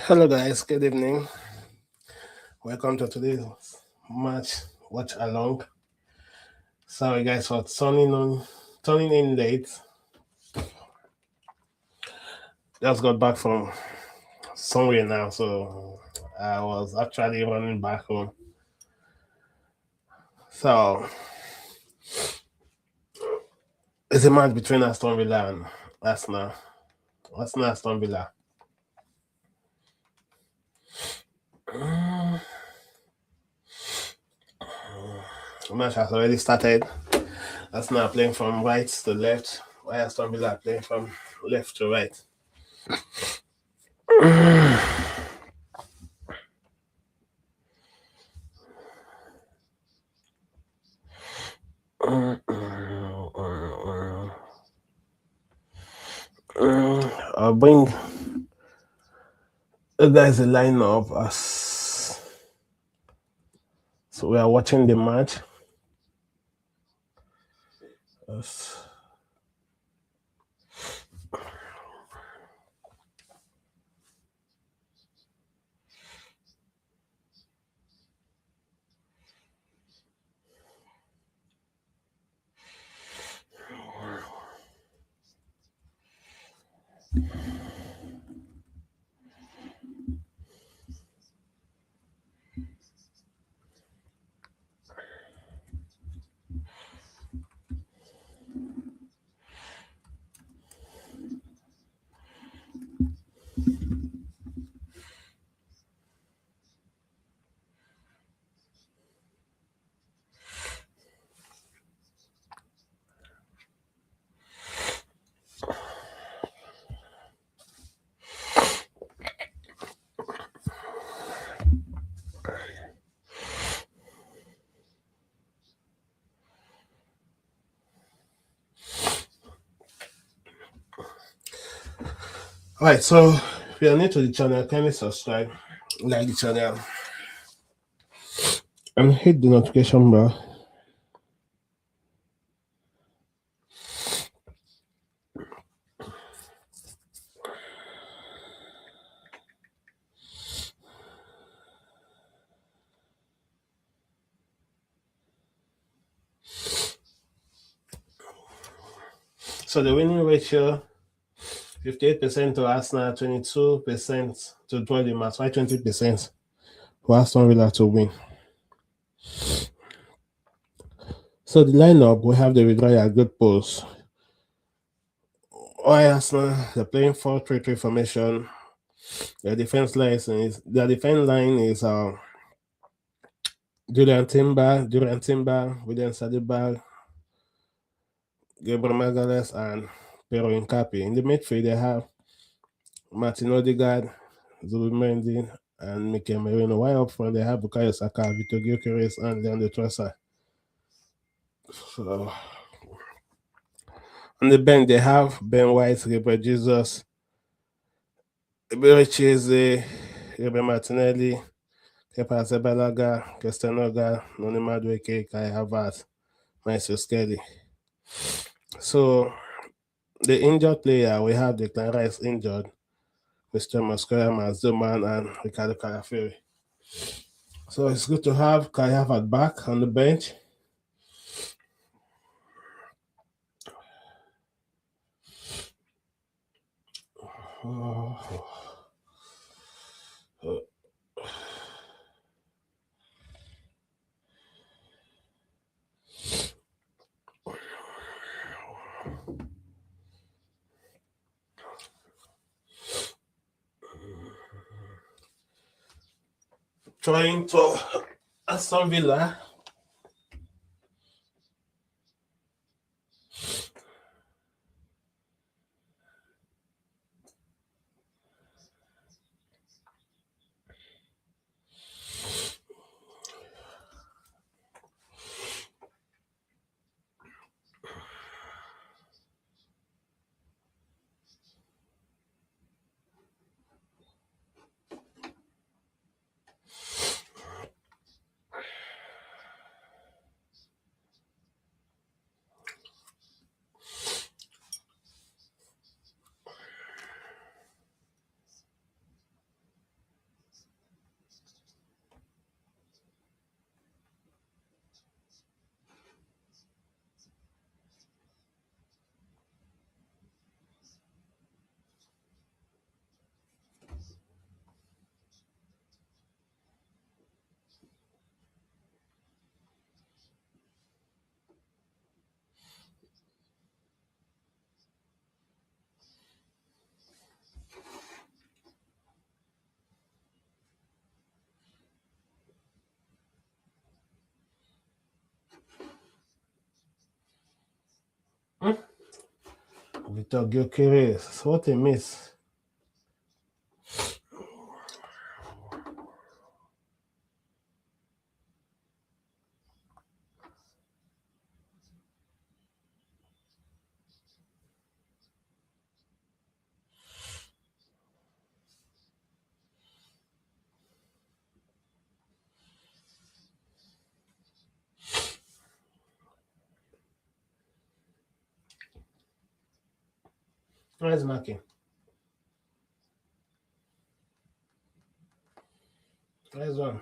Hello, guys. Good evening. Welcome to today's match watch along. Sorry, guys, for turning in late. Just got back from somewhere now, so I was actually running back home. So it's a match between Aston Villa and Arsenal. Aston Villa. The match has already started. Arsenal are playing from right to left, while Aston Villa are playing from left to right. I'll bring you guys a lineup as so we are watching the match. Yes. Alright, so if you're new to the channel, kindly subscribe, like the channel, and hit the notification bell. So the winning ratio 58% to Arsenal, 22% to draw the match, why 20% for Aston Villa to win. So the lineup, we have the Vidal good post. Why Arsenal, they're playing 4-3-3 formation. Their defense line is Julian Timber, William Saliba, Gabriel Magalhaes, and Pero Incapi. In the midfield, they have Martin Odegaard, Zubimendi, and Mikel Merino. While up front, they have Bukayo Saka, Vitor Gyökeres, and Leandro Trossard. So, on the bench, they have Ben White, Gabriel Jesus, Ebere Cheze, Gabriel Martinelli, Kepa Arrizabalaga, Christian Noga, Noni Madueke, Kai Havertz, Maestro Skelly. So, the injured player, we have Declan Rice injured, Mr. Mosquera, Mazduman, and Ricardo Calafiori. So it's good to have Kai Havertz back on the bench. Trying to Aston Villa. Victor Gyökeres, what a miss. Nice marking. Nice one.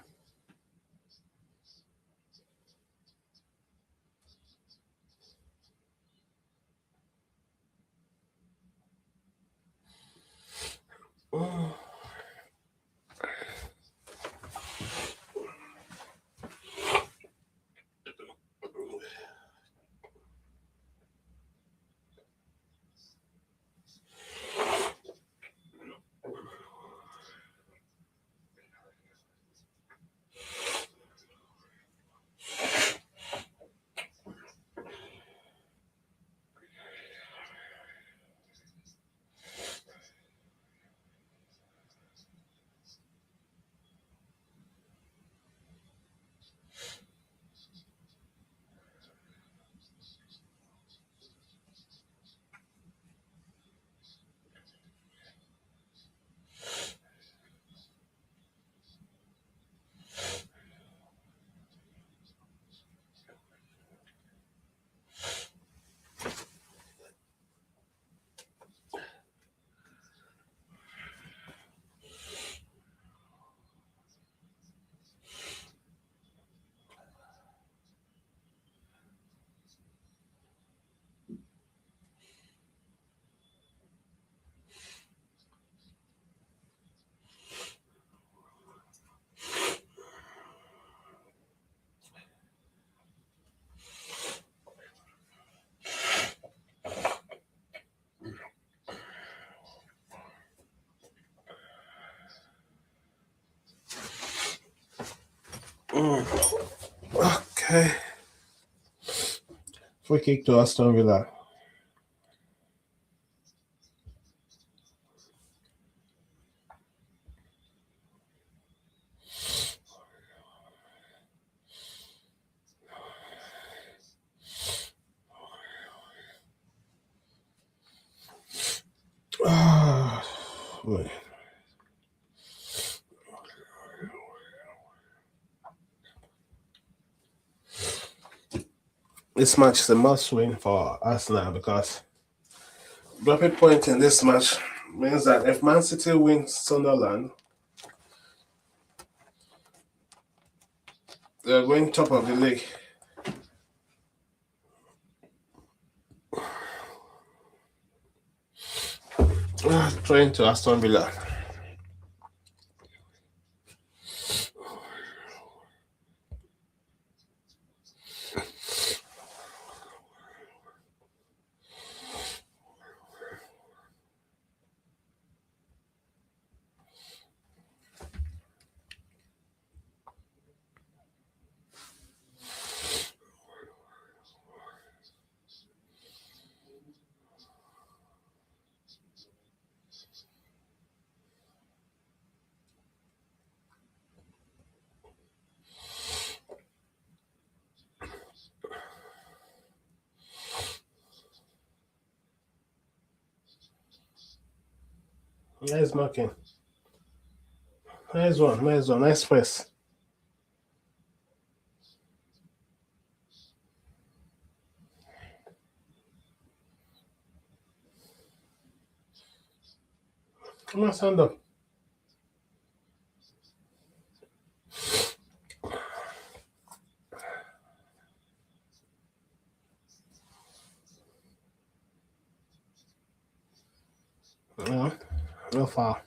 Okay. Free kick to Aston Villa. Wait. This match is a must win for Arsenal because dropping point in this match means that if Man City wins Sunderland, they're going top of the league. Trying to Aston Villa. Nice marking. Nice one. Nice press. Come on, stand up. No foul.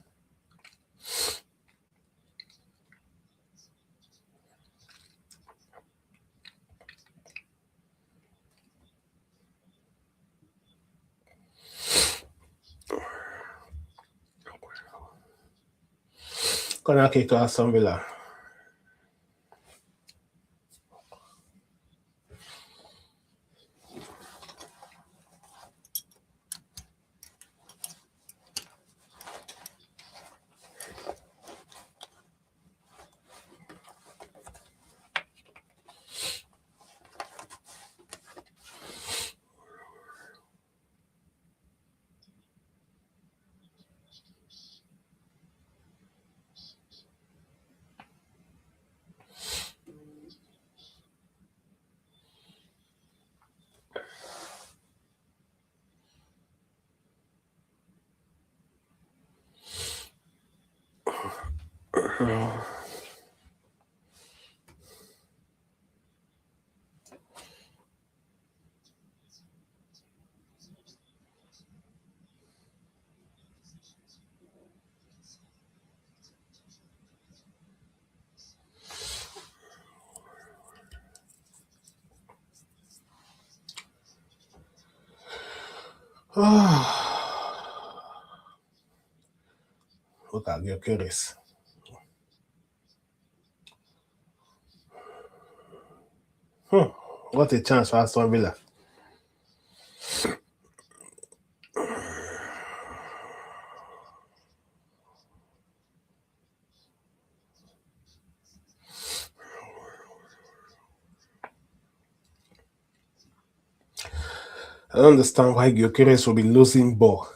Corner kick to Aston Villa. Look at Gyökeres. What a chance for Aston Villa. I don't understand why Gyökeres will be losing ball.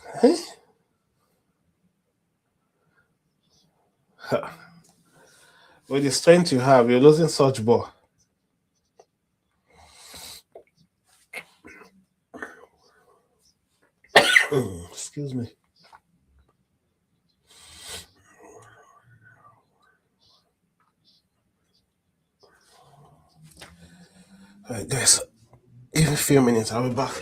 With the strength you have, you're losing such ball. Excuse me. Alright, guys. Give me a few minutes, I'll be back.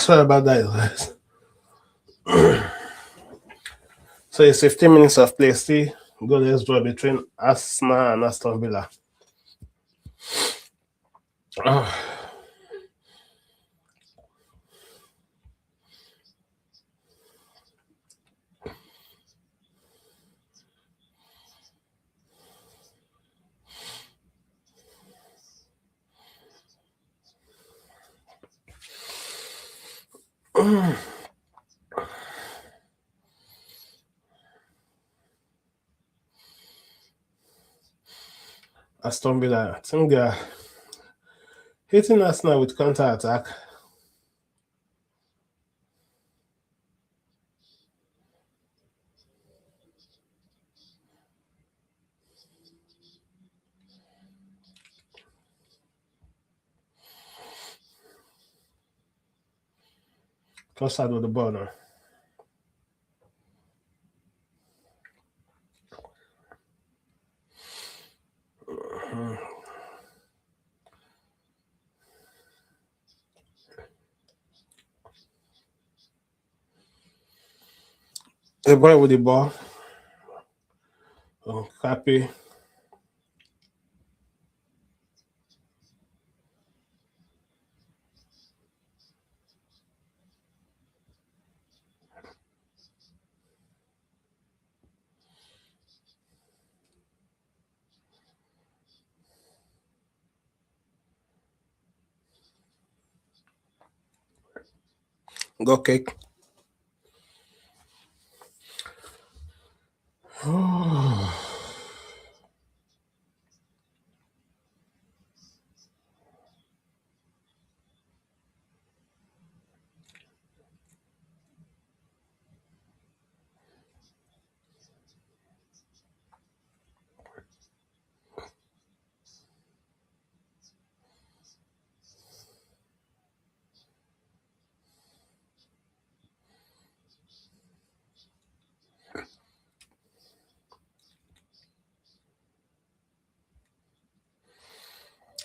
Sorry about that, guys. So it's 15 minutes of play. See, goalless draw between Arsenal and Aston Villa. Aston Villa, I think they are hitting Arsenal with counter attack. Close out with the ball now. The boy with the ball. Happy. Go kick.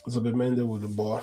Zubimendi with the ball.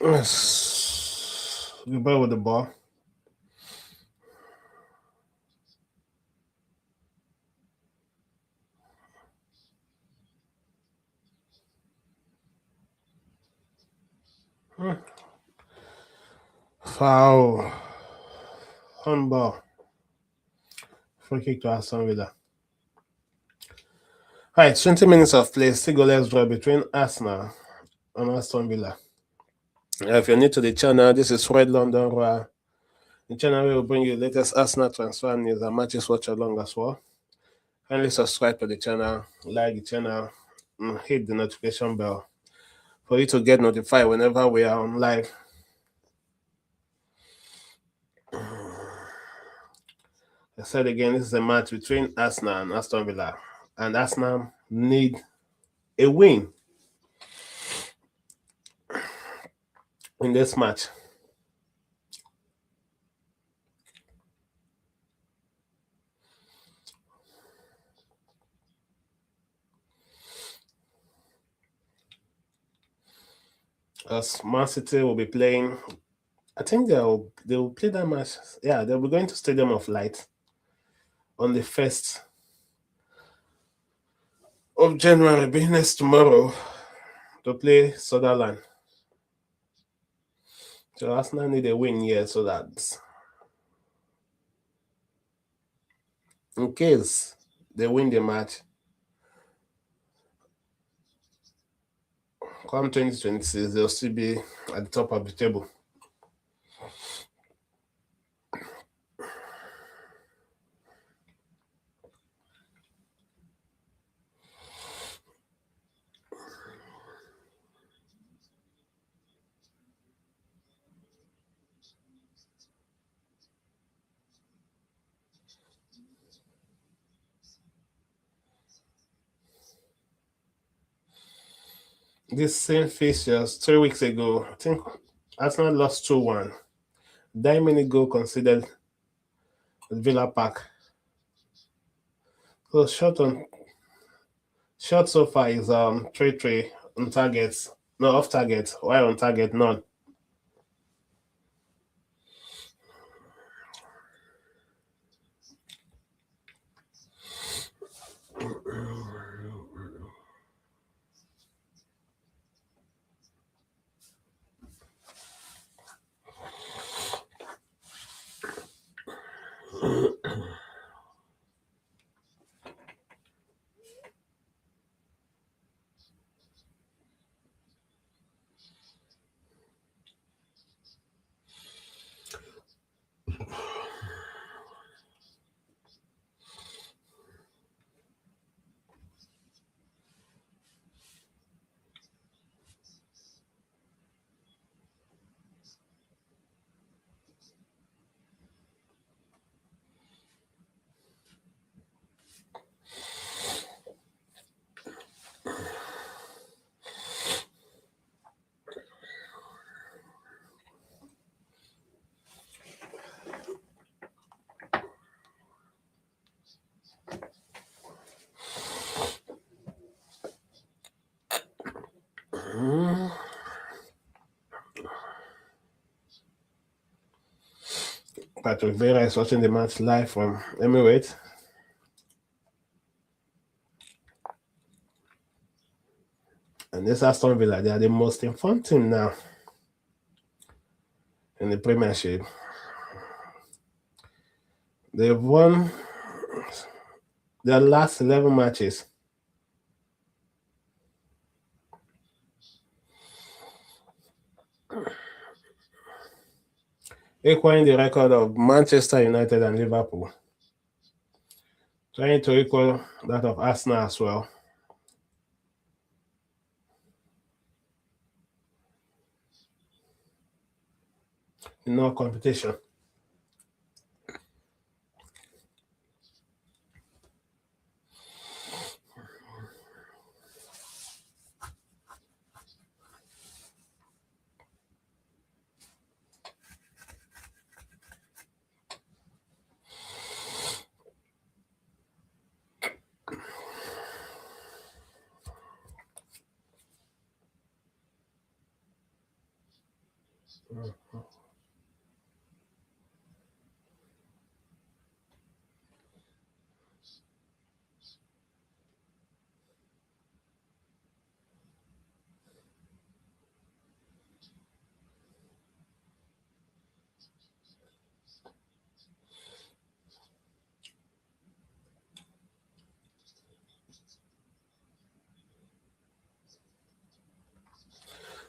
Yes. Goodbye with the ball. Foul. Handball. Free kick to Aston Villa. Alright, 20 minutes of play. Still goalless draw between Arsenal and Aston Villa. If you're new to the channel, this is Red London Roar. The channel will bring you the latest Arsenal transfer news and matches watch along as well. Kindly subscribe to the channel, like the channel, and hit the notification bell for you to get notified whenever we are on live. I said again, this is a match between Arsenal and Aston Villa, and Arsenal need a win in this match. As Man City will be playing, I think they'll play that match. Yeah, they'll be going to Stadium of Light on the 1st of January, being next tomorrow, to play Sunderland. So Arsenal need a win here so that in case they win the match, come 2026, they'll still be at the top of the table. This same fixtures 3 weeks ago, I think Arsenal lost 2-1. 9-minute goal conceded at Villa Park. So shot so far is 3-3 on targets. No, off target. While on target, none. Patrick Vieira is watching the match live from Emirates. And this Aston Villa, they are the most informed team now in the Premiership. They've won their last 11 matches. Equaling the record of Manchester United and Liverpool. Trying to equal that of Arsenal as well. In no competition.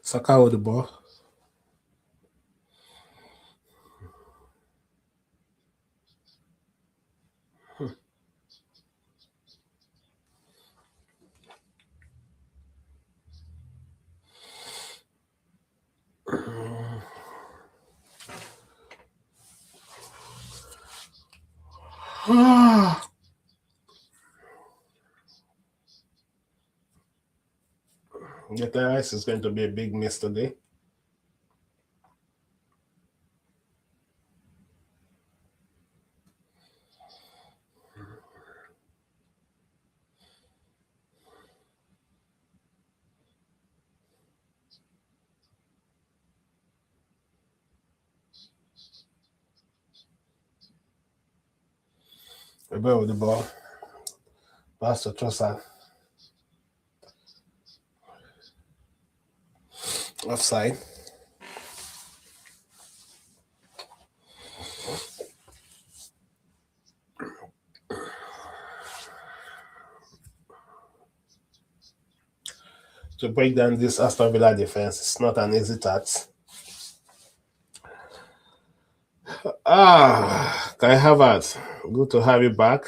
Saka with the ball. Declan Rice is going to be a big miss today. Rebel with the ball. Pass to Trossard. Offside. To break down this Aston Villa defense, it's not an easy task. Kai Havertz, good to have you back.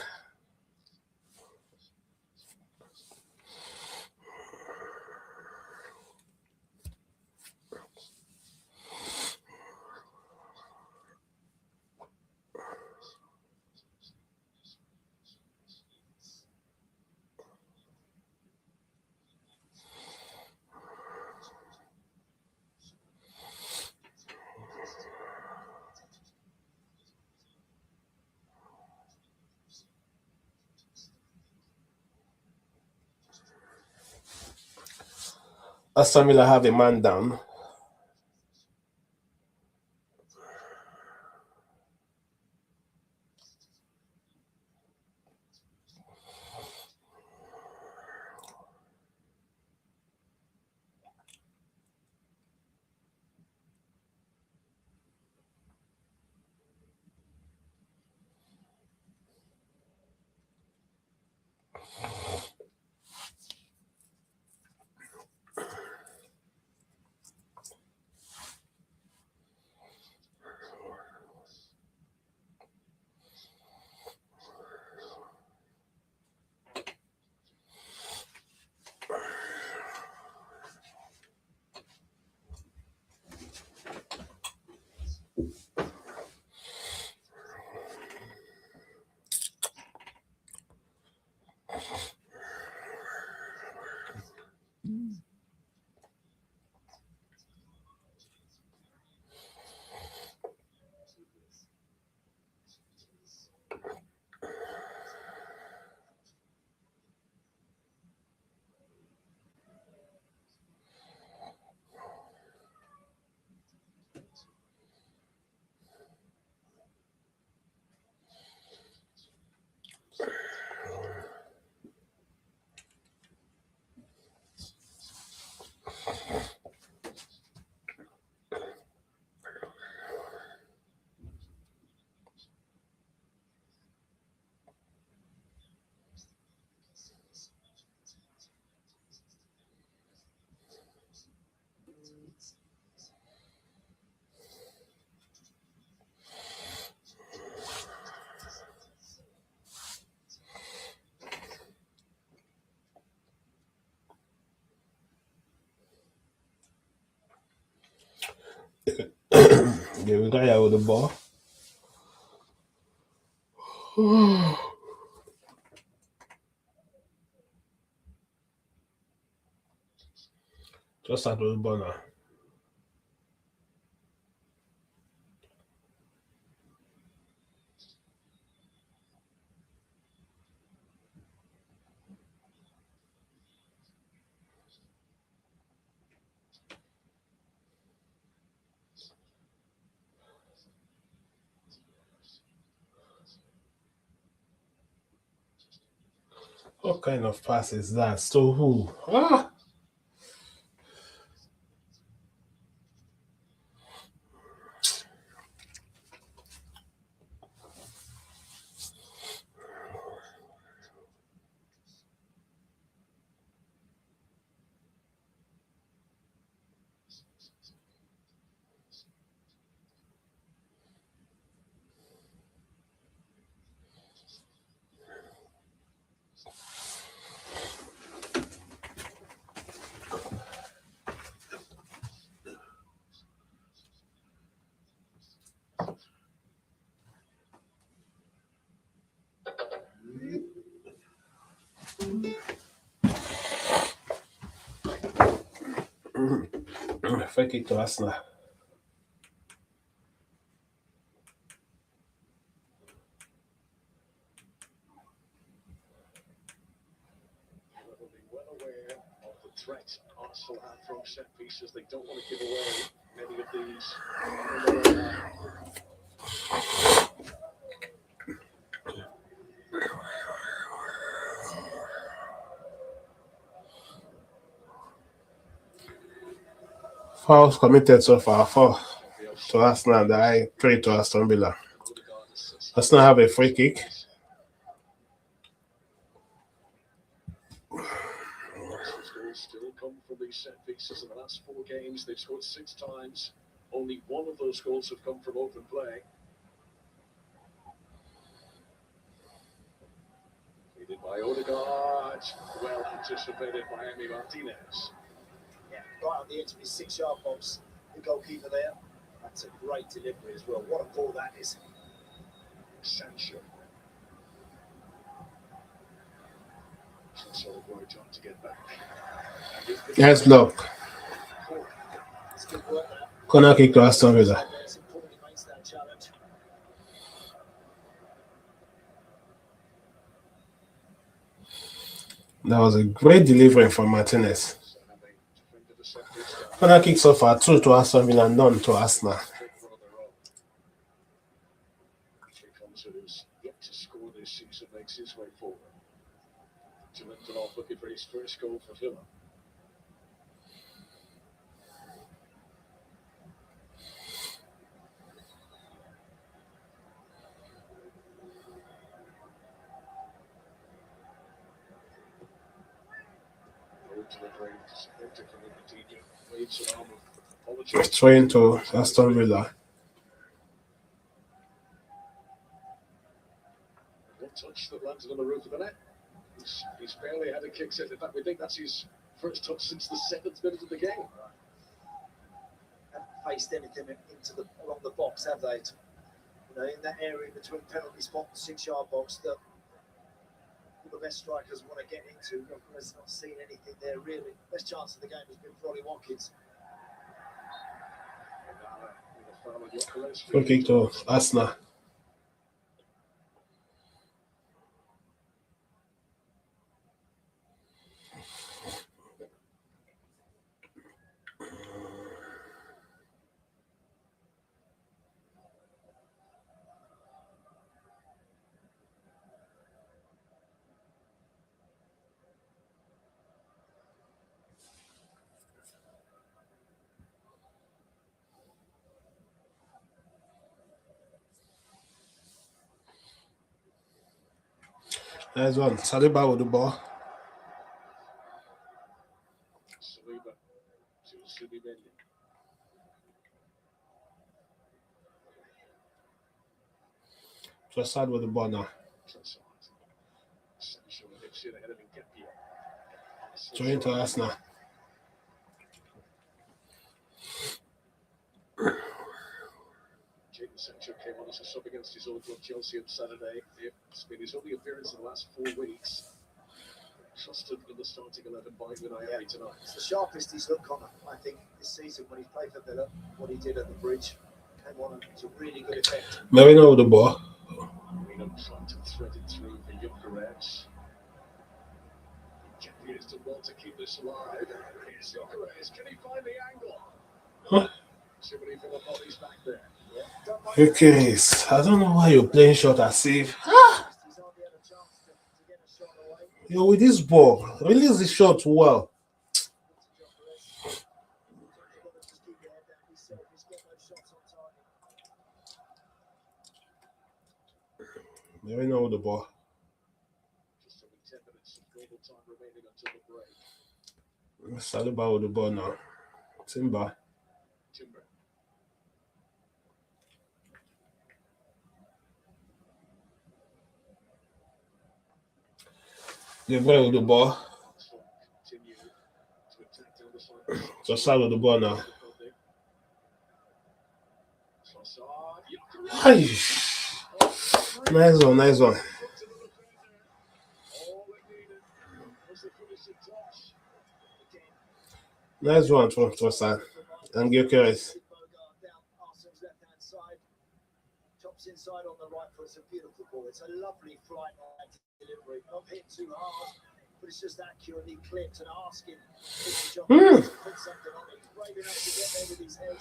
Aston Villa have a man down. They will guy with the ball. Just start with the ball now. What kind of pass is that? So who? Ah! Free kick to Arsenal. Well aware of the threat Arsenal have from set pieces. They don't want to give away many of these. Fouls committed so far, 4 to Arsenal and 3 to Aston Villa. Arsenal have a free kick. Still come from these set pieces in the last 4 games. They've scored 6 times. Only 1 of those goals have come from open play. Leaded by Odegaard. Well anticipated by Emi Martinez. Yeah, right on the edge of his 6-yard box. The goalkeeper there. That's a great delivery as well. What a ball that is. Sancho. So worked on to get back. Nice block. It's good work there. Corner kick to Aston Villa. It's important he makes that challenge. That was a great delivery from Martinez. Corner kick so far, 2 to Aston Villa, none to Arsenal. Who's yet to score this season makes his way forward. To Lindelof looking for his first goal for Villa. Throwing to Aston Villa. One touch that landed on the roof of the net. He's barely had a kick set. In fact, we think that's his first touch since the 7th minute of the game. Haven't faced anything along the box, have they? You know, in that area between penalty spot and 6-yard box that all the best strikers want to get into. Has not seen anything there really. Best chance of the game has been for Ollie Watkins. Free kick to Arsenal. Nice one. Saliba with the ball. Saliba to Sibimeni. Trossard with the ball now. Sancho lives in ahead of Nketiah. Throwing to Arsenal. came on as a sub against his old club Chelsea on Saturday. It's been his only appearance in the last 4 weeks. Trusted in the starting 11 by Unai Emery tonight. It's the sharpest he's looked, Connor, I think, this season when he played for Villa. What he did at the bridge came on to really good effect. Marino with the ball. Marino tried to thread it through the Gyökeres. He has done well to keep this alive. Here's Gyökeres. Can he find the angle? Huh? See what he feel about his back there. Okay, I don't know why you're playing short as if. Yo, with this ball, release the shot well. Marino with the ball. Just over 10 minutes of global time remaining until the break. Saliba with the ball now. Timber. De Bruyne with the ball. Just out of the ball now. Ay. Nice one, nice one. Nice one from Trossard. And Gyökeres. Chops inside on the right foot. It's a beautiful ball. It's a lovely flight line delivery. Not hit too hard, but it's just accurately clipped and asking to put something on it. He's brave enough to get there with his head.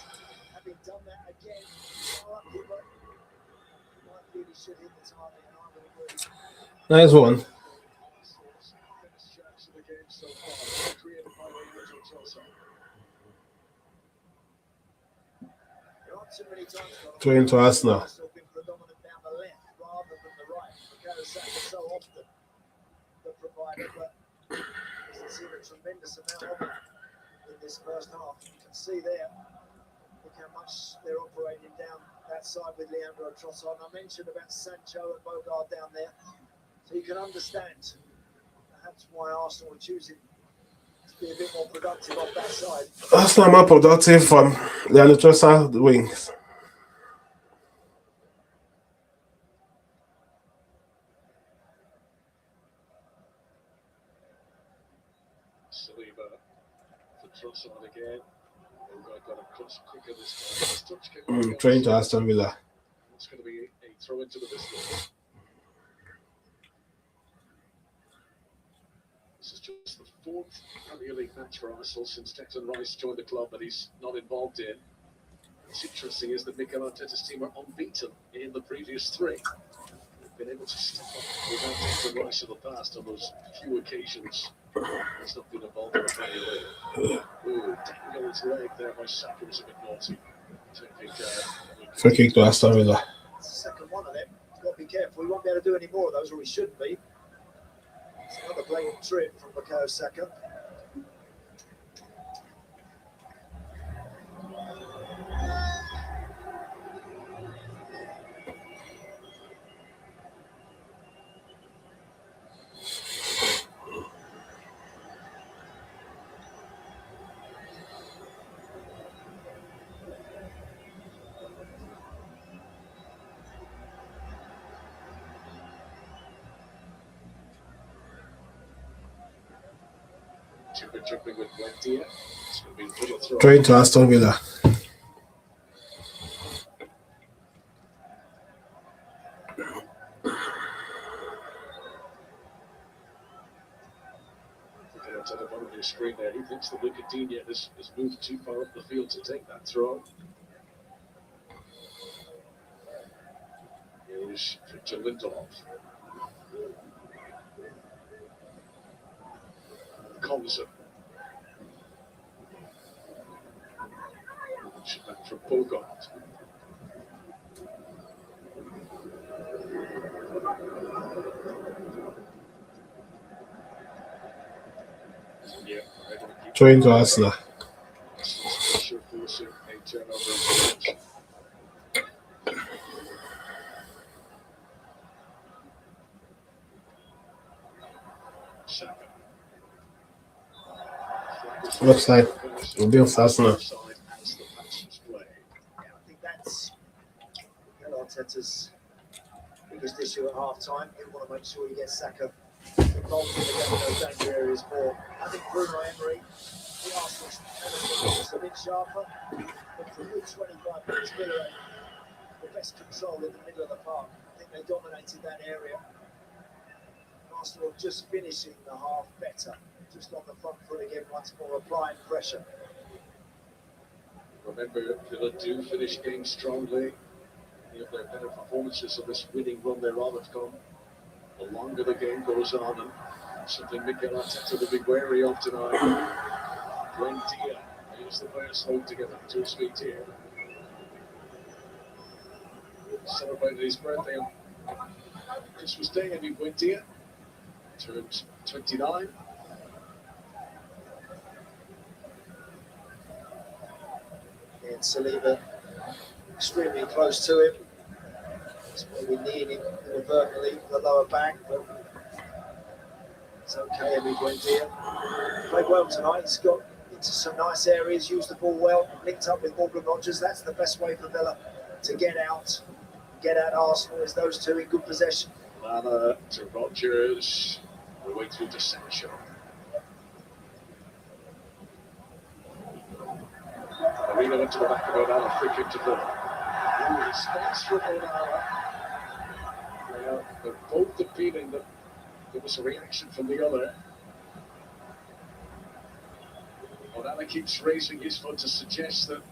Having done that again, might really should hit the target, and I would agree. Nice one. Throw into Arsenal. Predominant down the left rather than the right. So often the provider, but we've seen a tremendous amount of it in this first half. You can see there, look how much they're operating down that side with Leandro Trossard. I mentioned about Sancho and Bogard down there, so you can understand perhaps why Arsenal were choosing to be a bit more productive off that side. Arsenal more productive from Leandro Trossard wings. Saliba for Trossard again. Got a cross quicker this time. Trying to Aston Villa. It's going to be a throw into the business. This is just the 4th Premier League match for Arsenal since Declan Rice joined the club that he's not involved in. What's interesting is that Mikel Arteta's team are unbeaten in the previous 3. They've been able to step up without Declan Rice in the past on those few occasions. He's not been involved in the Premier League. Ooh, dangle his leg there by Saka was a bit naughty. Free kick to Aston Villa. Second one of them. Got to be careful. We won't be able to do any more of those, or we shouldn't be. It's another blatant trip from Bukayo Saka. Trying to Aston Villa. At the bottom of your screen there, he thinks that Lucadinha has moved too far up the field to take that throw. Here's Victor Lindelof. Collison. Back from Bogart. Yeah, Trying to Arsenal. Offside. We'll be off Arsenal. I think that's Arteta's biggest issue at half-time. He'll want to make sure he gets Saka involved in the game in those danger areas more. I think Bruno Emery, the Arsenal's was a bit sharper, but for a good 25 minutes, Villa had the best control in the middle of the park. I think they dominated that area. Arsenal just finishing the half better, just on the front foot again once more, applying pressure. Remember, Villa do finish games strongly. Any of their better performances of this winning run they're on have come the longer the game goes on, and something Mikel Arteta will be wary of tonight. Buendia, he's the player slow to get up to his feet here. Celebrated his birthday on Christmas Day, Emi Buendia turned 29. And Saliba extremely close to him. He's maybe kneeing him inadvertently the lower back, but it's okay. Emi Buendia played well tonight. He's got into some nice areas, used the ball well, linked up with Morgan Rodgers. That's the best way for Villa to get out Arsenal, is those two in good possession. Lana to Rodgers, all the way through to Sancho. Marino into the back of Onana, free kick to Villa. Response from Onana. They're both appealing that there was a reaction from the other. Onana keeps raising his foot to suggest that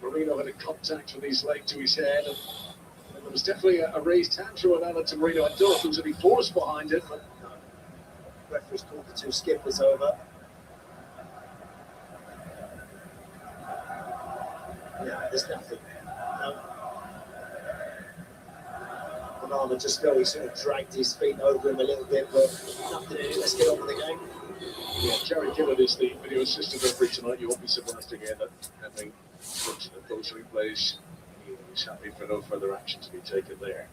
Marino had a contact with his leg to his head. And there was definitely a raised hand from Onana to Marino. I don't know if there was any force behind it, but no. Referee's called the two skippers over. Yeah, there's nothing there. No. Onana just felt he sort of dragged his feet over him a little bit, but nothing in it. Let's get on with the game. Yeah, Jerry Gillett is the video assistant referee tonight. You won't be surprised to hear that, having looked at those replays, he's happy for no further action to be taken there.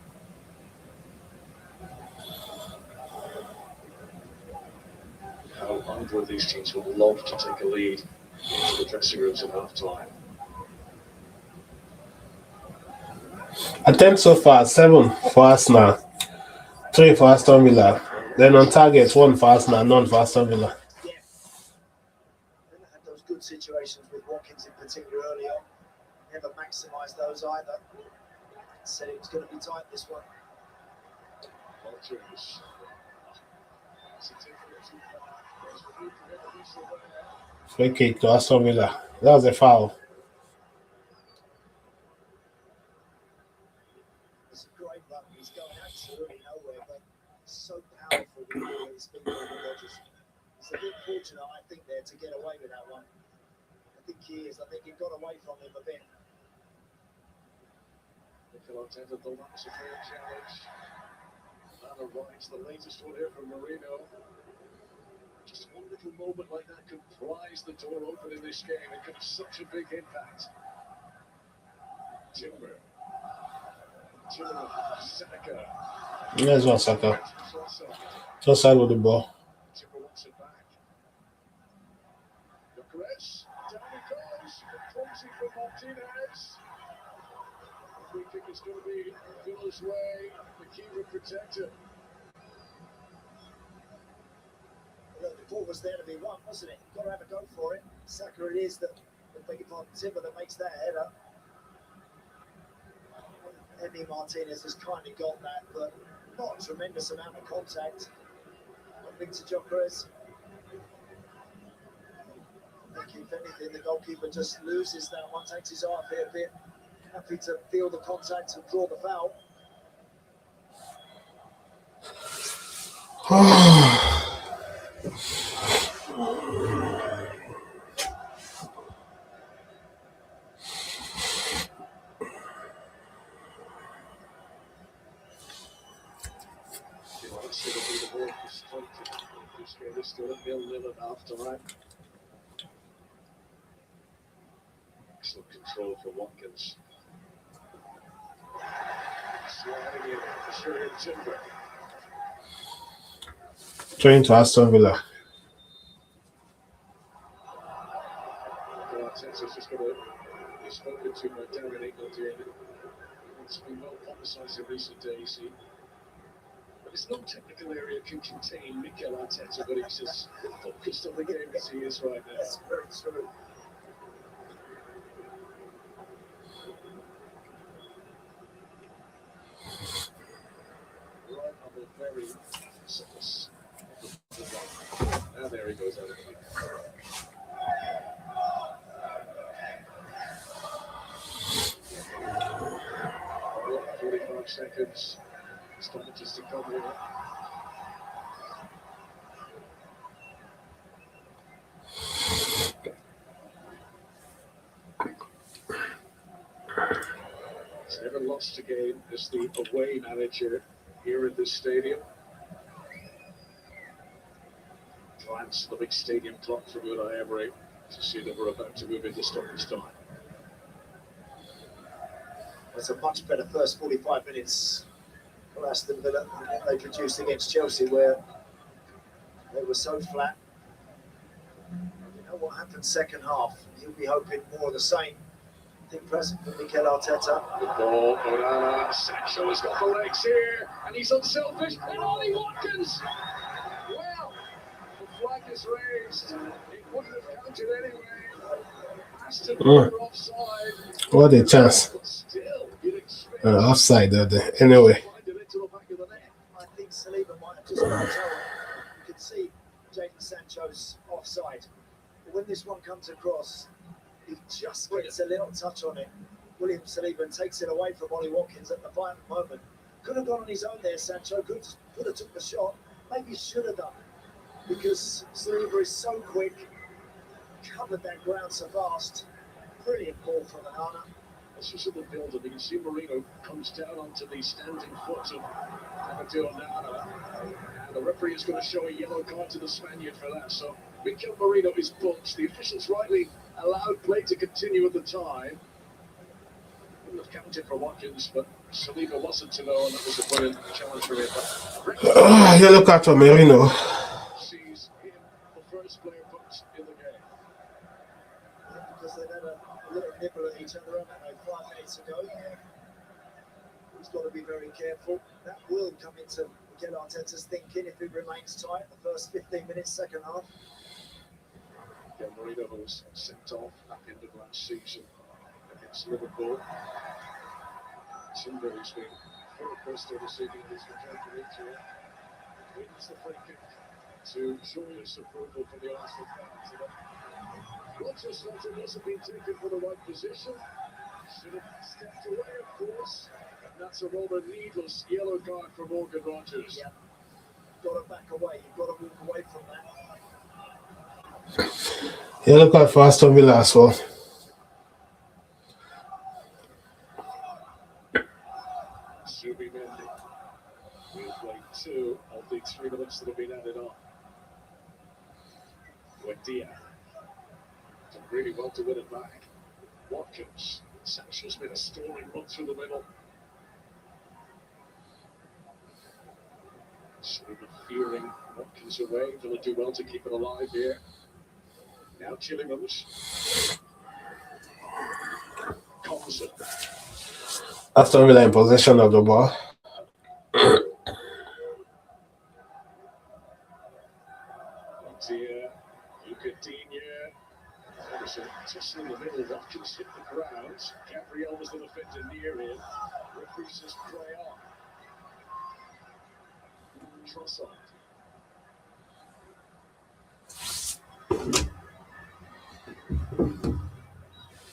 How either of these teams would love to take a lead into the dressing rooms at half time. Attempts so far 7 for Arsenal, 3 for Aston Villa. Then on target 1 for Arsenal, none for Aston Villa. Yeah. They had those good situations with Watkins in particular early on. Never maximised those either. Said it was going to be tight, this one. Free kick to Aston Villa. That was a foul. It's a great run. He's going absolutely nowhere, but so powerful with all his feet over Rodgers. It's a bit fortunate, I think, there to get away with that one. I think he is. I think he got away from him a bit. Mikel Arteta thought that was a fair challenge. That arrives the latest one here from Marino. Just one little moment like that could prise the door open in this game. It could have such a big impact. Timber, Saka. There's one Saka. Just side with the ball. Timber wants it back. Gyökeres, down he goes. Clumsy from Martinez. The free kick is going to be Villa's way. The keeper protected. Look, the ball was there to be won, wasn't it? Got to have a go for it. Saka it is that, beg your pardon, Timber that makes that header. Emi Martinez has kind of got that, but not a tremendous amount of contact. Victor Gyökeres. I think if anything, the goalkeeper just loses that one, takes his eye off it a bit. Happy to feel the contact and draw the foul. It's still at 0-0 at half time. Excellent control for Watkins. Sliding in for Sheridan Timber. Trying to Aston Villa. Arteta's just got to be spoken to by Darren England here. He wants to be well contain Mikel Arteta, but he's as focused on the game as he is right now. That's very true. Right on the very surface. Now there he goes out of the 45 seconds. Stoppages to come here. He's never lost a game as the away manager here in this stadium. Glance at the big stadium clock from Unai Emery to see that we're about to move into stoppage time. It's a much better first 45 minutes for Aston Villa than what they produced against Chelsea, where they were so flat. You know what happened second half? You'll be hoping more of the same. I think present for Mikel Arteta. The ball, Onana, Sancho has got the legs here, and he's unselfish, and Ollie Watkins! Well, the flag is raised. It wouldn't have counted anyway. Aston Villa offside. What a chance. But still, you'd expect Offside there. Anyway. find it into the back of the net. I think Saliba might have just got a toe. You can see Jadon Sancho's offside. But when this one comes across, he just gets a little touch on it. William Saliba takes it away from Ollie Watkins at the final moment. Could have gone on his own there, Sancho. Could have took the shot. Maybe should have done. Because Saliba is so quick, covered that ground so fast. Brilliant ball from Onana. This is in the build-up. You can see Marino comes down onto the standing foot of Onana. And the referee is going to show a yellow card to the Spaniard for that. So Mikel Marino is booked. The officials rightly allowed play to continue at the time. Wouldn't have counted for Watkins, but Saliba wasn't to know, and that was a brilliant challenge for him. But Yellow card for Merino. sees him the first player booked in the game. Because they've had a little nibble at each other, haven't they, 5 minutes ago. He's got to be very careful. That will come into Mikel Arteta's thinking if it remains tight the first 15 minutes, second half. Again, Marino was sent off at the end of last season against Liverpool. Timber's been very close to receiving his return to Inter. Wins the free kick to joyous approval from the Arsenal fans. Rodgers felt it wasn't being taken for the right position. Should have stepped away, of course. And that's a rather needless yellow card for Morgan Rodgers. Yeah. You've got to back away. You've got to walk away from that. Yellow card for Aston Villa as well. Subi Mendy will play 2 of the 3 minutes that have been added on. Buendia done really well to win it back. Watkins. Sancho's made a stalling run through the middle. Subi fearing Watkins away. Villa do well to keep it alive here. Now Chillinghams. Thompson. Aston Villa in possession of the ball. Buendia. Ukadinha. Anderson just in the middle. Watkins hit the ground. Gabriel was the defender near him. Referee says play on. Trossard.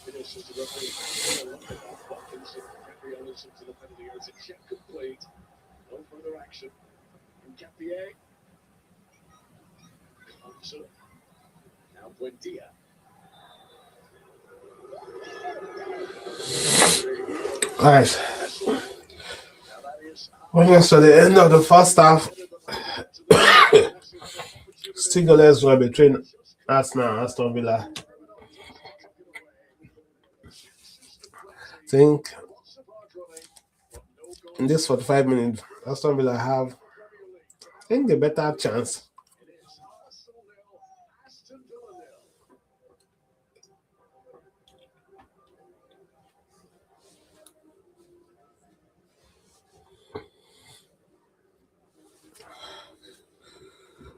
Finishes the referee. Watkins and Gabriel is into the penalty area. It's a check complete. No further action. And Gabriel. Thompson. Now Buendia. Alright. Bring us to the end of the first half. Still goalless draw between Arsenal and Aston Villa. I think in this 45 minutes, Aston Villa have, I think, the better chance.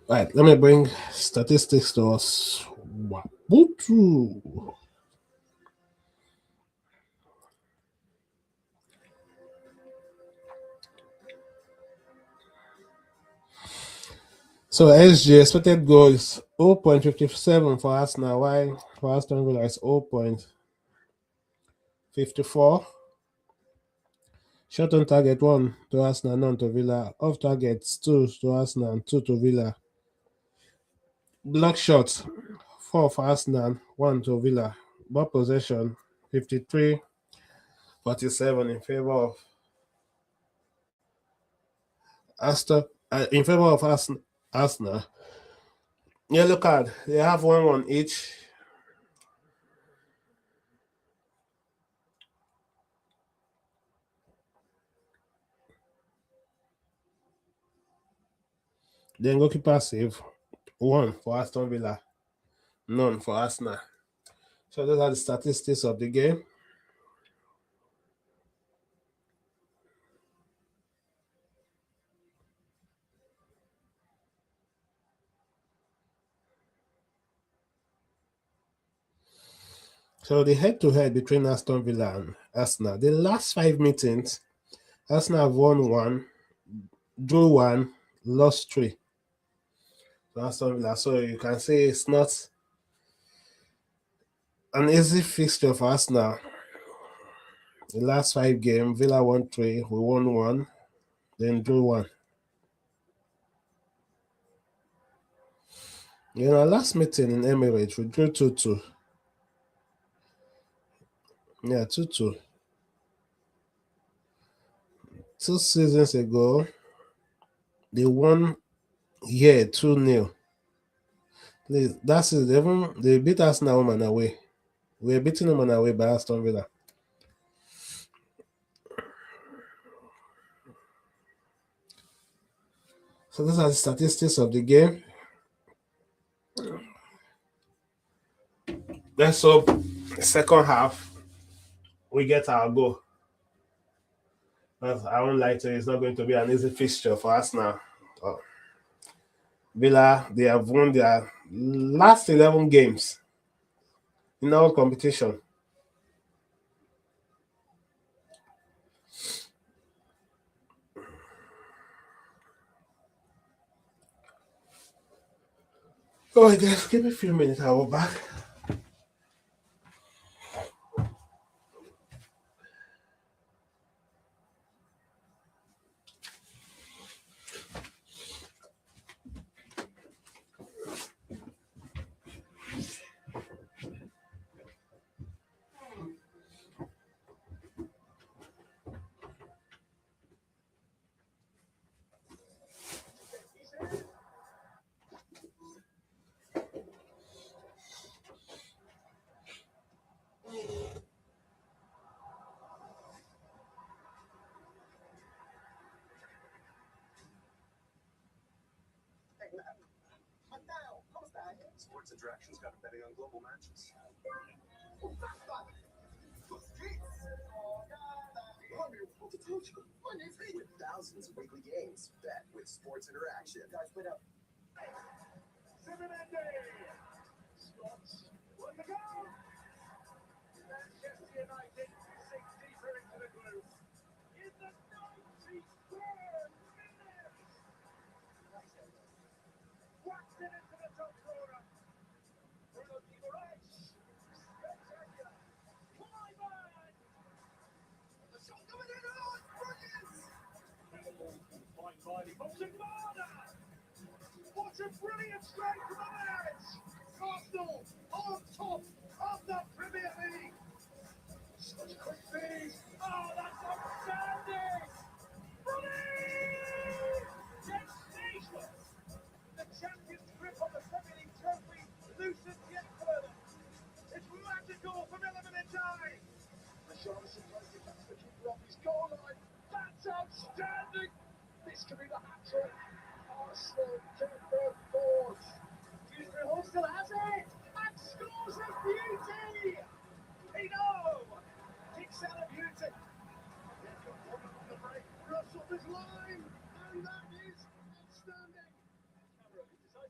Right, let me bring statistics to us. Wabutu. So SG expected goal is 0.57 for Arsenal, while for Aston Villa is 0.54. Shot on target 1 to Arsenal, none to Villa. Off targets 2 to Arsenal and 2 to Villa. Block shots 4 for Arsenal, 1 to Villa. Ball possession 53-47 in favor of Arsenal. Yellow card. They have 1-1 each. Then goalkeeper save 1 for Aston Villa, none for Arsenal. So those are the statistics of the game. So the head-to-head between Aston Villa and Arsenal, the last 5 meetings, Arsenal have won 1, drew 1, lost 3 to Aston Villa. So you can say it's not an easy fixture for Arsenal. The last 5 games, Villa won 3, we won 1, then drew 1. In our last meeting in Emirates, we drew 2-2. Yeah, 2-2. 2 seasons ago, they won here 2-0. That's it. They beat Arsenal home and away. We were beating home and away by Aston Villa. So those are the statistics of the game. Let's hope the second half we get our goal. But I won't lie to you, it's not going to be an easy fixture for us now. Villa, they have won their last 11 games in our competition. Oh, just give me a few minutes, I'll be back. Sports Interactions got betting on global matches. With thousands of weekly games, bet with Sports Interaction. Guys, put up. Scots, what the goal? Manchester United sink deeper into the group. In the 93rd minute! Whacked it into the top corner. Bruno Guimaraes. Spectacular. Clyburn! The shot coming in. Oh, it's brilliant! Fine Riley. Bozimana! What a brilliant strike from the Emirates! Arsenal on top of the Premier League! Such quick feed! Oh, that's outstanding! Brilliant! Sensational! The champion's grip on the Premier League trophy loosens yet further. It's magical from element in time! Richarlison plays it back to the keeper off his goal line. That's outstanding! This could be the hat-trick. Arsenal get their fourth. Dewsbury Hall still has it and scores a beauty. Pino kicks out a beauty. They've got one on the break. Russell is line, and that is outstanding. Camera,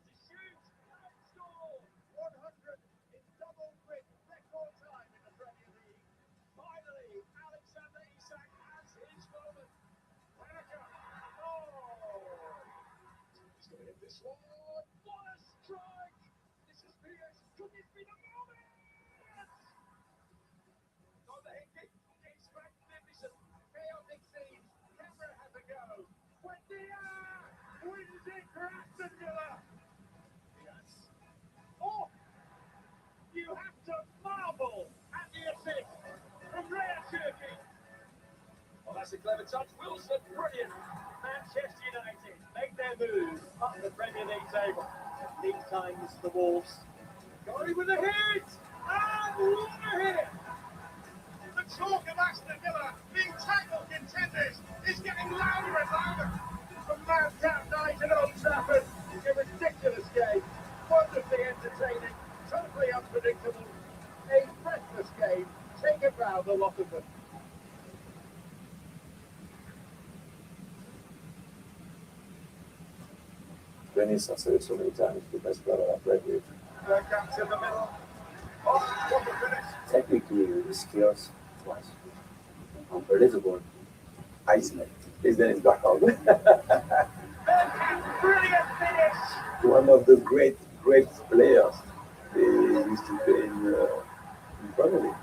this one. What a strike! This is Pierce. Could this be the moment? On the hit kick, it's magnificent. Chaotic scenes. Camera has a go. Wendia wins it for Aston Villa. Yes. Oh, you have to marvel at the assist from Rhea Turkey. Well, that's a clever touch. Wilson, brilliant. Manchester United make their move up the Premier League table. League times the Wolves. Going with a hit! And what a hit! The talk of Aston Villa being tackle contenders is getting louder and louder. From madcap night at Old Trafford, a ridiculous game, wonderfully entertaining, totally unpredictable, a breathless game. Take a bow, the lot of them. Dennis, I said it so many times, the best player I played with. Bergkamp's in the middle. Oh, what a finish! Technically, the skills was unbelievable. Iceland. His name is Bergkamp. Bergkamp, brilliant finish! One of the great players they used to play in Premier League.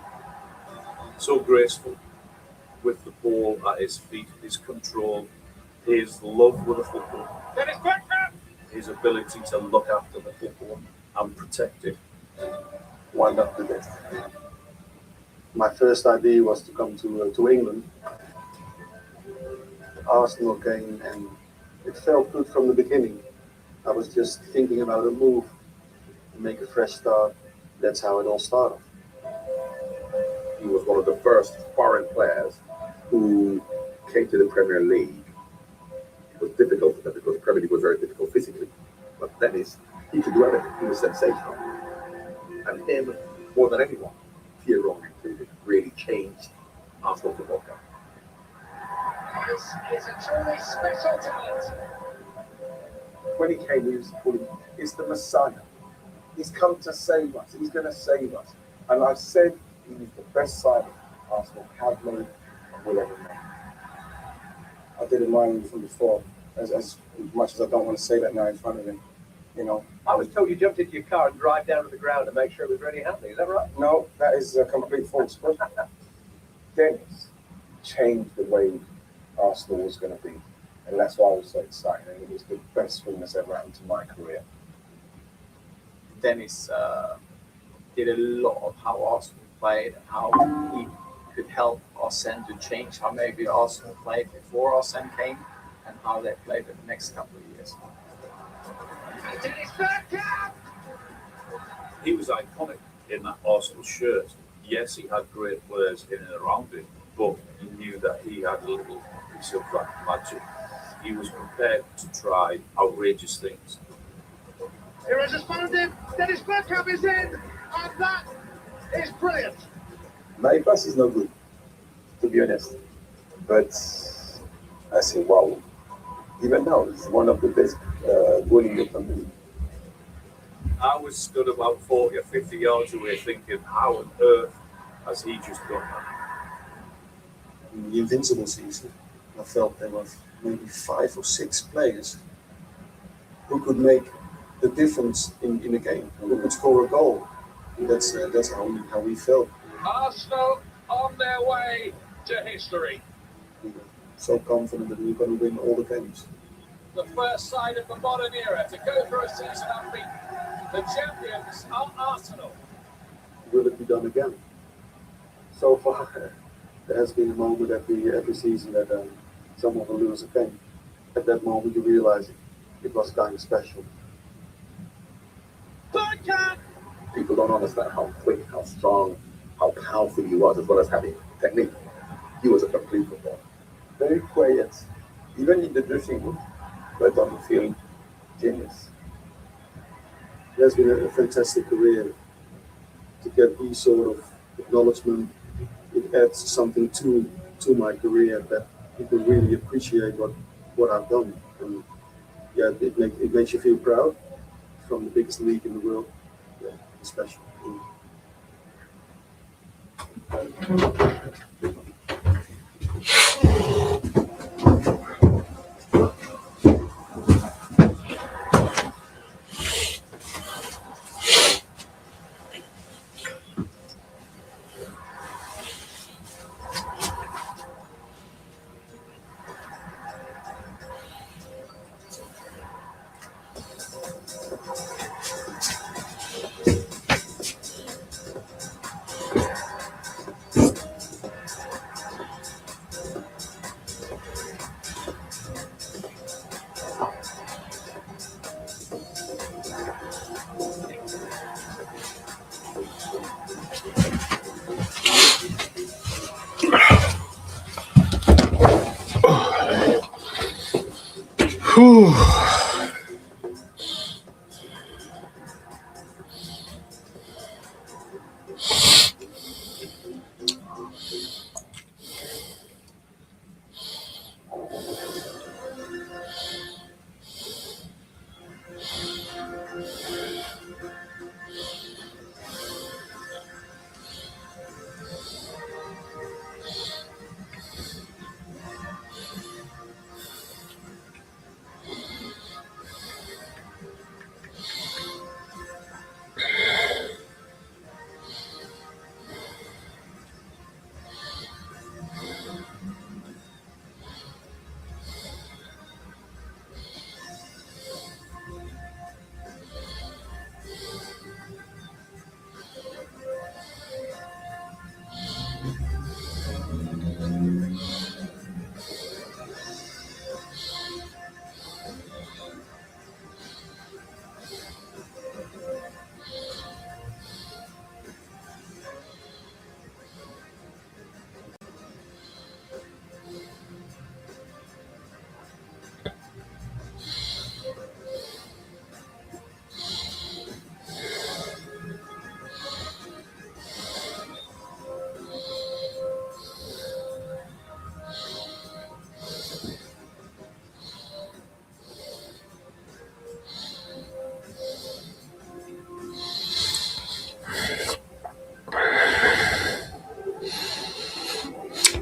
So graceful with the ball at his feet, his control, his love with the football, Dennis Bergkamp! his ability to look after the football and protect it. One of the best. My first idea was to come to England. Arsenal came and it felt good from the beginning. I was just thinking about a move, make a fresh start. That's how it all started. He was one of the first foreign players who came to the Premier League. It was difficult for them because the Premier League was very difficult physically. But Dennis, he could do everything. He was sensational. And him, more than anyone, Pierre included, really changed Arsenal football club. This is a truly special talent. When he came, he was calling, "It's the Messiah. He's come to save us. He's going to save us." And I said, he is the best signing Arsenal have made and will ever make. I didn't mind him from before, as much as I don't want to say that now in front of him. You know. I was told you jumped into your car and drive down to the ground to make sure it was really happening. Is that right? No, that is a complete false. Dennis changed the way Arsenal was going to be, and that's why I was so excited. And it was the best thing that's ever happened to my career. Dennis did a lot of how Arsenal played and how he could help Arsene to change how maybe Arsenal played before Arsene came and how they played in the next couple of years. Dennis Bergkamp! He was iconic in that Arsenal shirt. Yes, he had great players in and around him, but he knew that he had a little piece of that magic. He was prepared to try outrageous things. Here is responding. Dennis Bergkamp is in, and that is brilliant. My pass is not good, to be honest. But I say, wow, even now, it's one of the best goalie in the Premier League. I was stood about 40 or 50 yards away thinking, how on earth has he just done that? In the Invincible season, I felt there were maybe 5 or 6 players who could make the difference in the game, who could score a goal. And that's how we felt. Arsenal on their way to history. We were so confident that we were going to win all the games. The first side of the modern era to go through a season unbeaten. The champions are Arsenal. Will it be done again? So far, there has been a moment every season that someone will lose a game. At that moment, you realize it was kind of special. Bergkamp! People don't understand how quick, how strong, how powerful he was, as well as having technique. He was a complete footballer. Very quiet, even in the dressing room, but on the field, genius. It has been a fantastic career. To get these sort of acknowledgement, it adds something to my career that people really appreciate what I've done. And yeah, it makes you feel proud. From the biggest league in the world, yeah, it's special. Whew.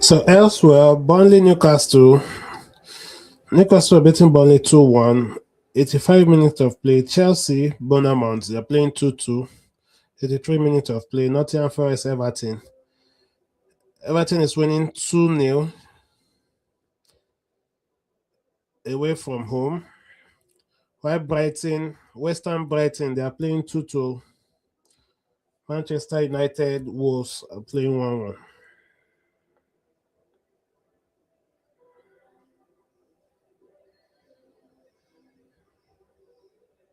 So elsewhere, Burnley Newcastle beating Burnley 2-1. 85 minutes of play. Chelsea, Bournemouth, they're playing 2-2. 83 minutes of play. Nottingham Forest, Everton. Everton is winning 2-0 away from home. While Brighton, Western Brighton, they are playing 2-2. Manchester United, Wolves are playing 1-1. One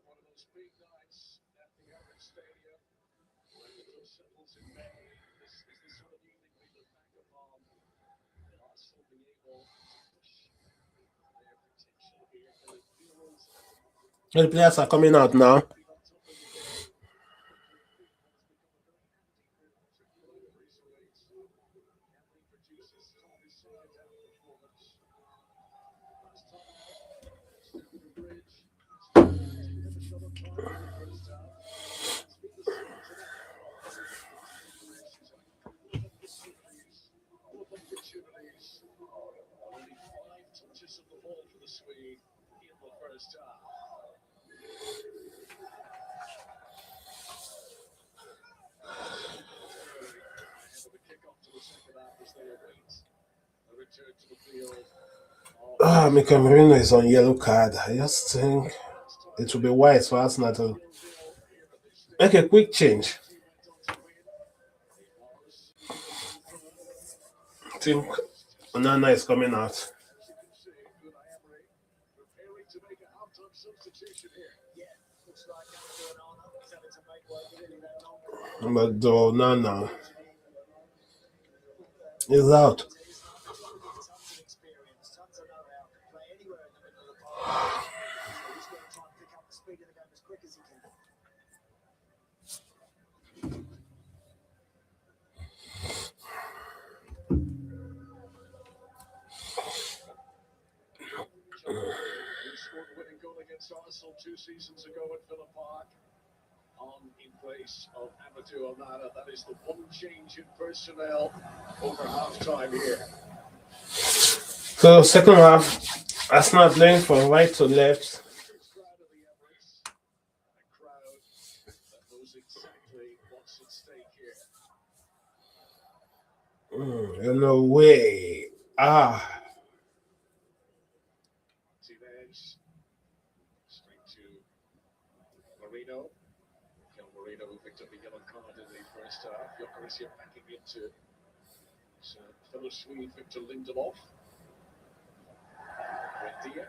of those big nights at the Emirates Stadium. When the club settles in May, this is the sort of evening we look back upon. And Arsenal being able to push their potential here. And it feels The players are coming out now. being on top of the game. Quickly, what has become a very active particularly over recent weeks. Emery produces his SHOWDOWN performance. Last time out, Stamford Bridge. Stoke didn't have a shot on target in the first half. It's been the same tonight. These preparations have a couple of opportunities. And only 5 touches of the ball for the Swede in the first half. Arsenal starting early ahead of the kickoff to the second half as they await a return to the field. Mikel Merino is on yellow card. I just think it will be wise for Arsenal to make a quick change. I think Onana is coming out. As you can see, Unai Emery preparing to make a halftime substitution here. Yeah, looks like Amadou Onana is having to make way really that long. But Onana is out. He's tons of experience, tons of know-how, can play anywhere in the middle of the park. So he's got to try and pick up the speed of the game as quick as he can. Who scored the winning goal against Arsenal 2 seasons ago at Villa Park. On in place of Amadou Onana. That is the one change in personnel over half-time here. So second half, Arsenal playing from right to left. Crowd of the Emirates. A crowd that knows exactly what's at stake here. No way. Martinez. Straight to Marino. Marino who picked up a yellow card in the first half. Gyökeres here backing into his fellow Swede Victor Lindelof. Buendia.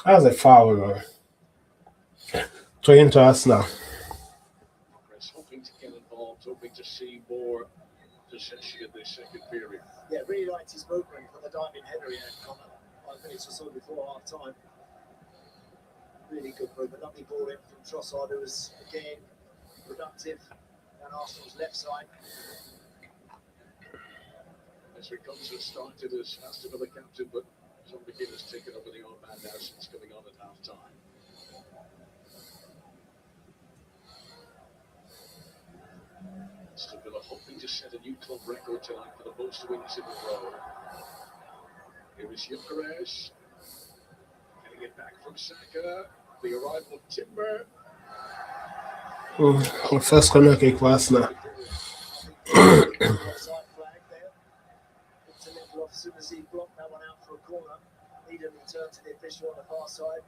That's a foul. Throwing to Arsenal. Gyökeres hoping to get involved, hoping to see more possession in this second period. Yeah, really liked his movement for the diving header he had, Connor. I 5 minutes or so before half time. Really good movement, lovely ball in from Trossard, who was again productive on Arsenal's left side. As we come to started as Aston Villa captain, but John McGinn has taken over the old man now since coming on at half time. Aston Villa hoping to set a new club record tonight for the most wins in a row. Here is Gyökeres. Getting it back from Saka. The arrival of Timber. First corner kick for Arsenal. Offside flag there. To level off as soon as he blocked that one out for a corner. Immediately turned to the official on the far side.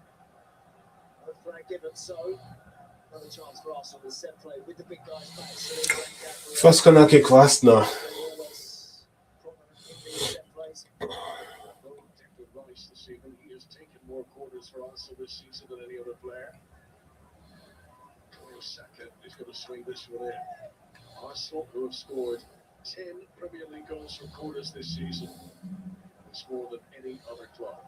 No flag given, so another chance for Arsenal to set play with the big guys back. First corner kick for Arsenal. Always prominent in the set plays. Rice this evening. He has taken more corners for Arsenal this season than any other player. Saka is going to swing this one in. Arsenal, who have scored 10 Premier League goals from corners this season, it's more than any other club.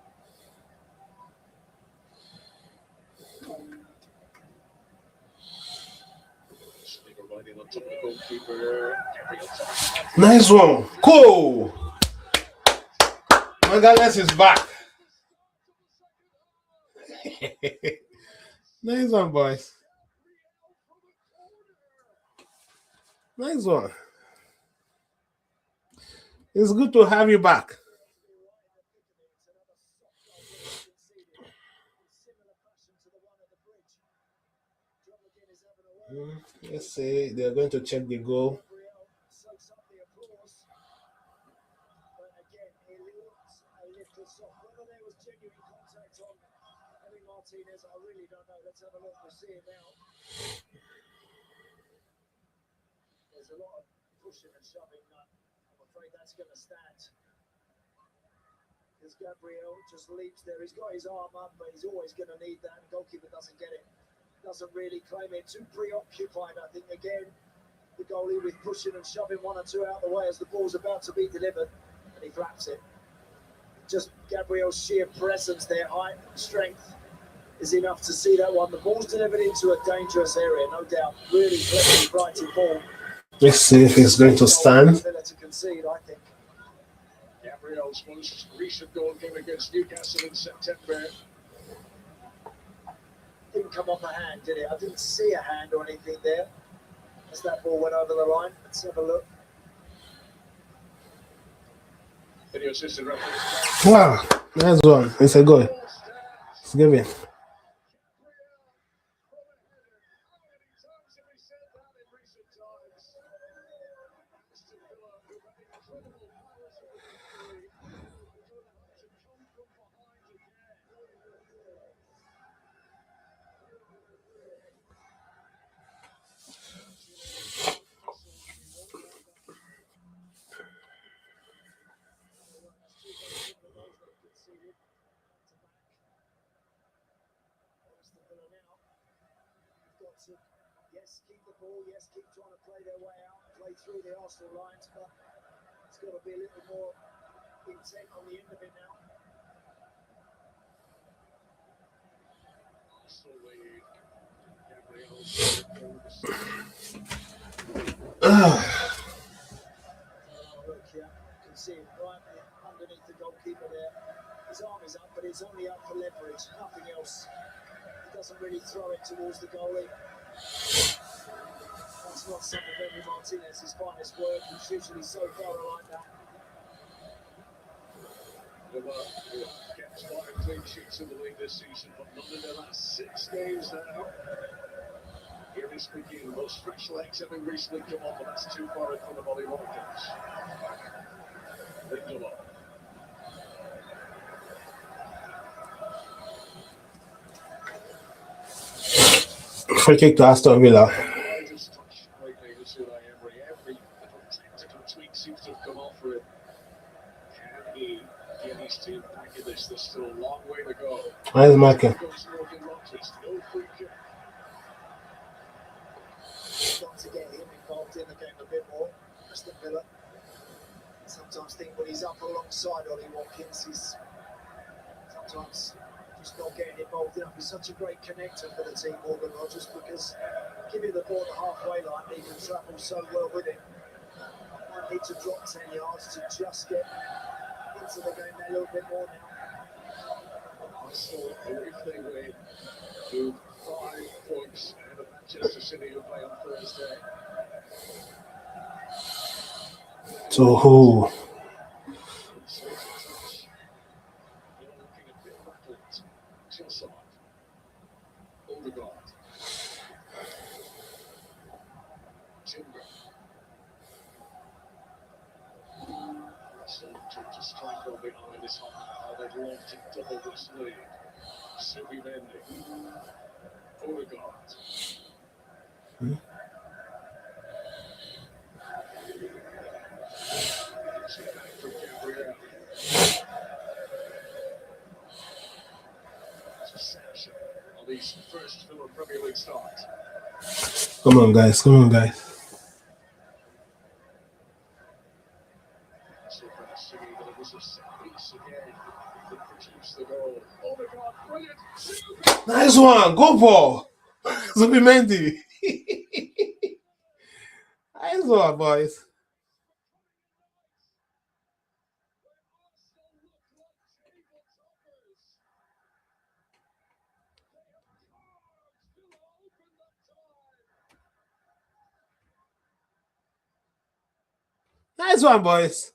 Slinger right in on top of the goalkeeper. Nice one. Cool. Magalhaes is back. Nice one, boys. Nice one. It's good to have you back. Let's say they're going to check the goal. Martinez, I really don't know. Let's have a look. We'll see it now. There's a lot of pushing and shoving. I'm afraid that's going to stand. Because Gabriel just leaps there. He's got his arm up, but he's always going to need that. The goalkeeper doesn't get it. Doesn't really claim it. Too preoccupied, I think, again. The goalie with pushing and shoving one or two out the way as the ball's about to be delivered. And he flaps it. Just Gabriel's sheer presence there, height, strength, is enough to see that one. The ball's delivered into a dangerous area, no doubt. Really cleverly righted ball. Let's see if he's going to stand. To concede, I think. Gabriel's most recent goal came against Newcastle in September. Didn't come off a hand, did it? I didn't see a hand or anything there as that ball went over the line. Let's have a look. Video assistant referee. Wow, nice one. It's a goal. It's given. Yes, keep the ball. Yes, keep trying to play their way out, play through the Arsenal lines, but it's got to be a little more intent on the end of it now. Look here, you can see it right there underneath the goalkeeper there. His arm is up, but it's only up for leverage, nothing else. He doesn't really throw it towards the goalie. That's not some of Emily Martinez's finest work. He's usually so thorough like that. Villa gets 5 clean sheets in the league this season, but not in their last 6 games now. Here is McGinn, most fresh legs having recently come on, but that's too far in front of Ollie Watkins. Lindelof. Free kick to Aston Villa. Just touched greatly with Unai Emery. Every little tactical tweak seems to have come off for him. Can he get his team back in this? There's still a long way to go. Where's Michael? No free kick. Got to get him involved in the game a bit more. Aston Villa. Sometimes think when he's up alongside Ollie Watkins, he's sometimes just not getting involved enough. He's such a great connector for the team, Morgan Rogers, because giving the ball the halfway line, he can travel so well with it. Might need to drop 10 yards to just get into the game a little bit more now. Arsenal, if they win, move 5 points ahead of Manchester City, who play on Thursday. So who? Slight touch. You're looking a bit rattled. Trossard. Odegaard. Timber. Arsenal to strike on behind this half hour. They'd love to double this lead. Subimendi. Odegaard. Back from Gabriel. Reception on his first Villa Premier League start. Come on, guys. So fast singing, but it was a set piece again that produced the goal. Odegaard, brilliant. Nice one. Go ball. Zubimendi. Nice one, boys. Nice one, boys.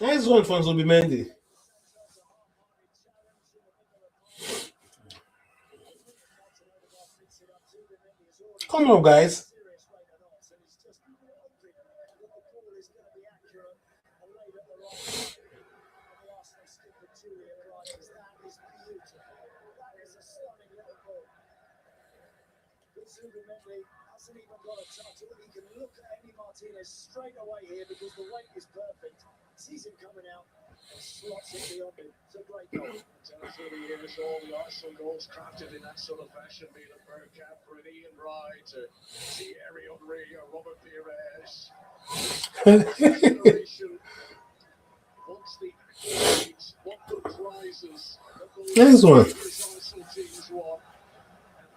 Nice one from Zubimendi. Come on, guys. Zubimendi hasn't even got a touch. He can look at Emi Martinez straight away here because the weight is perfect. Sees him coming out and slots it beyond him. It's a great goal. Through the years, all the Arsenal goals crafted in that sort of fashion, be it a Bergkamp or an Ian Wright, or Thierry Henry, or Robert Pires. Generation wants the accolades, want the prizes that Nice one. Arsenal teams won.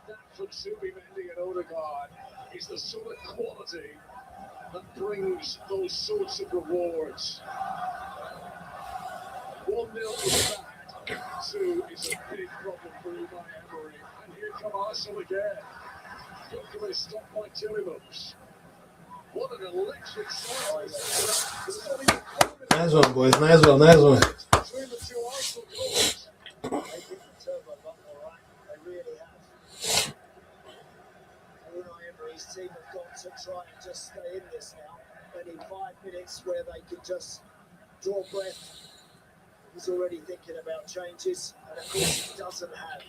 That from Zubimendi and Odegaard is the sort of quality that brings those sorts of rewards. 1-0 is bad. 2 is a big problem for Unai Emery. And here come Arsenal again. Jokovic stopped by Tillemans. What an electric start. Nice one, boys. Nice one. Between the two Arsenal goals. They hit the turbo button all right. They really have. Unai Emery's team have got to try and just stay in this now. They need 5 minutes where they can just draw breath. He's already thinking about changes, and of course he doesn't have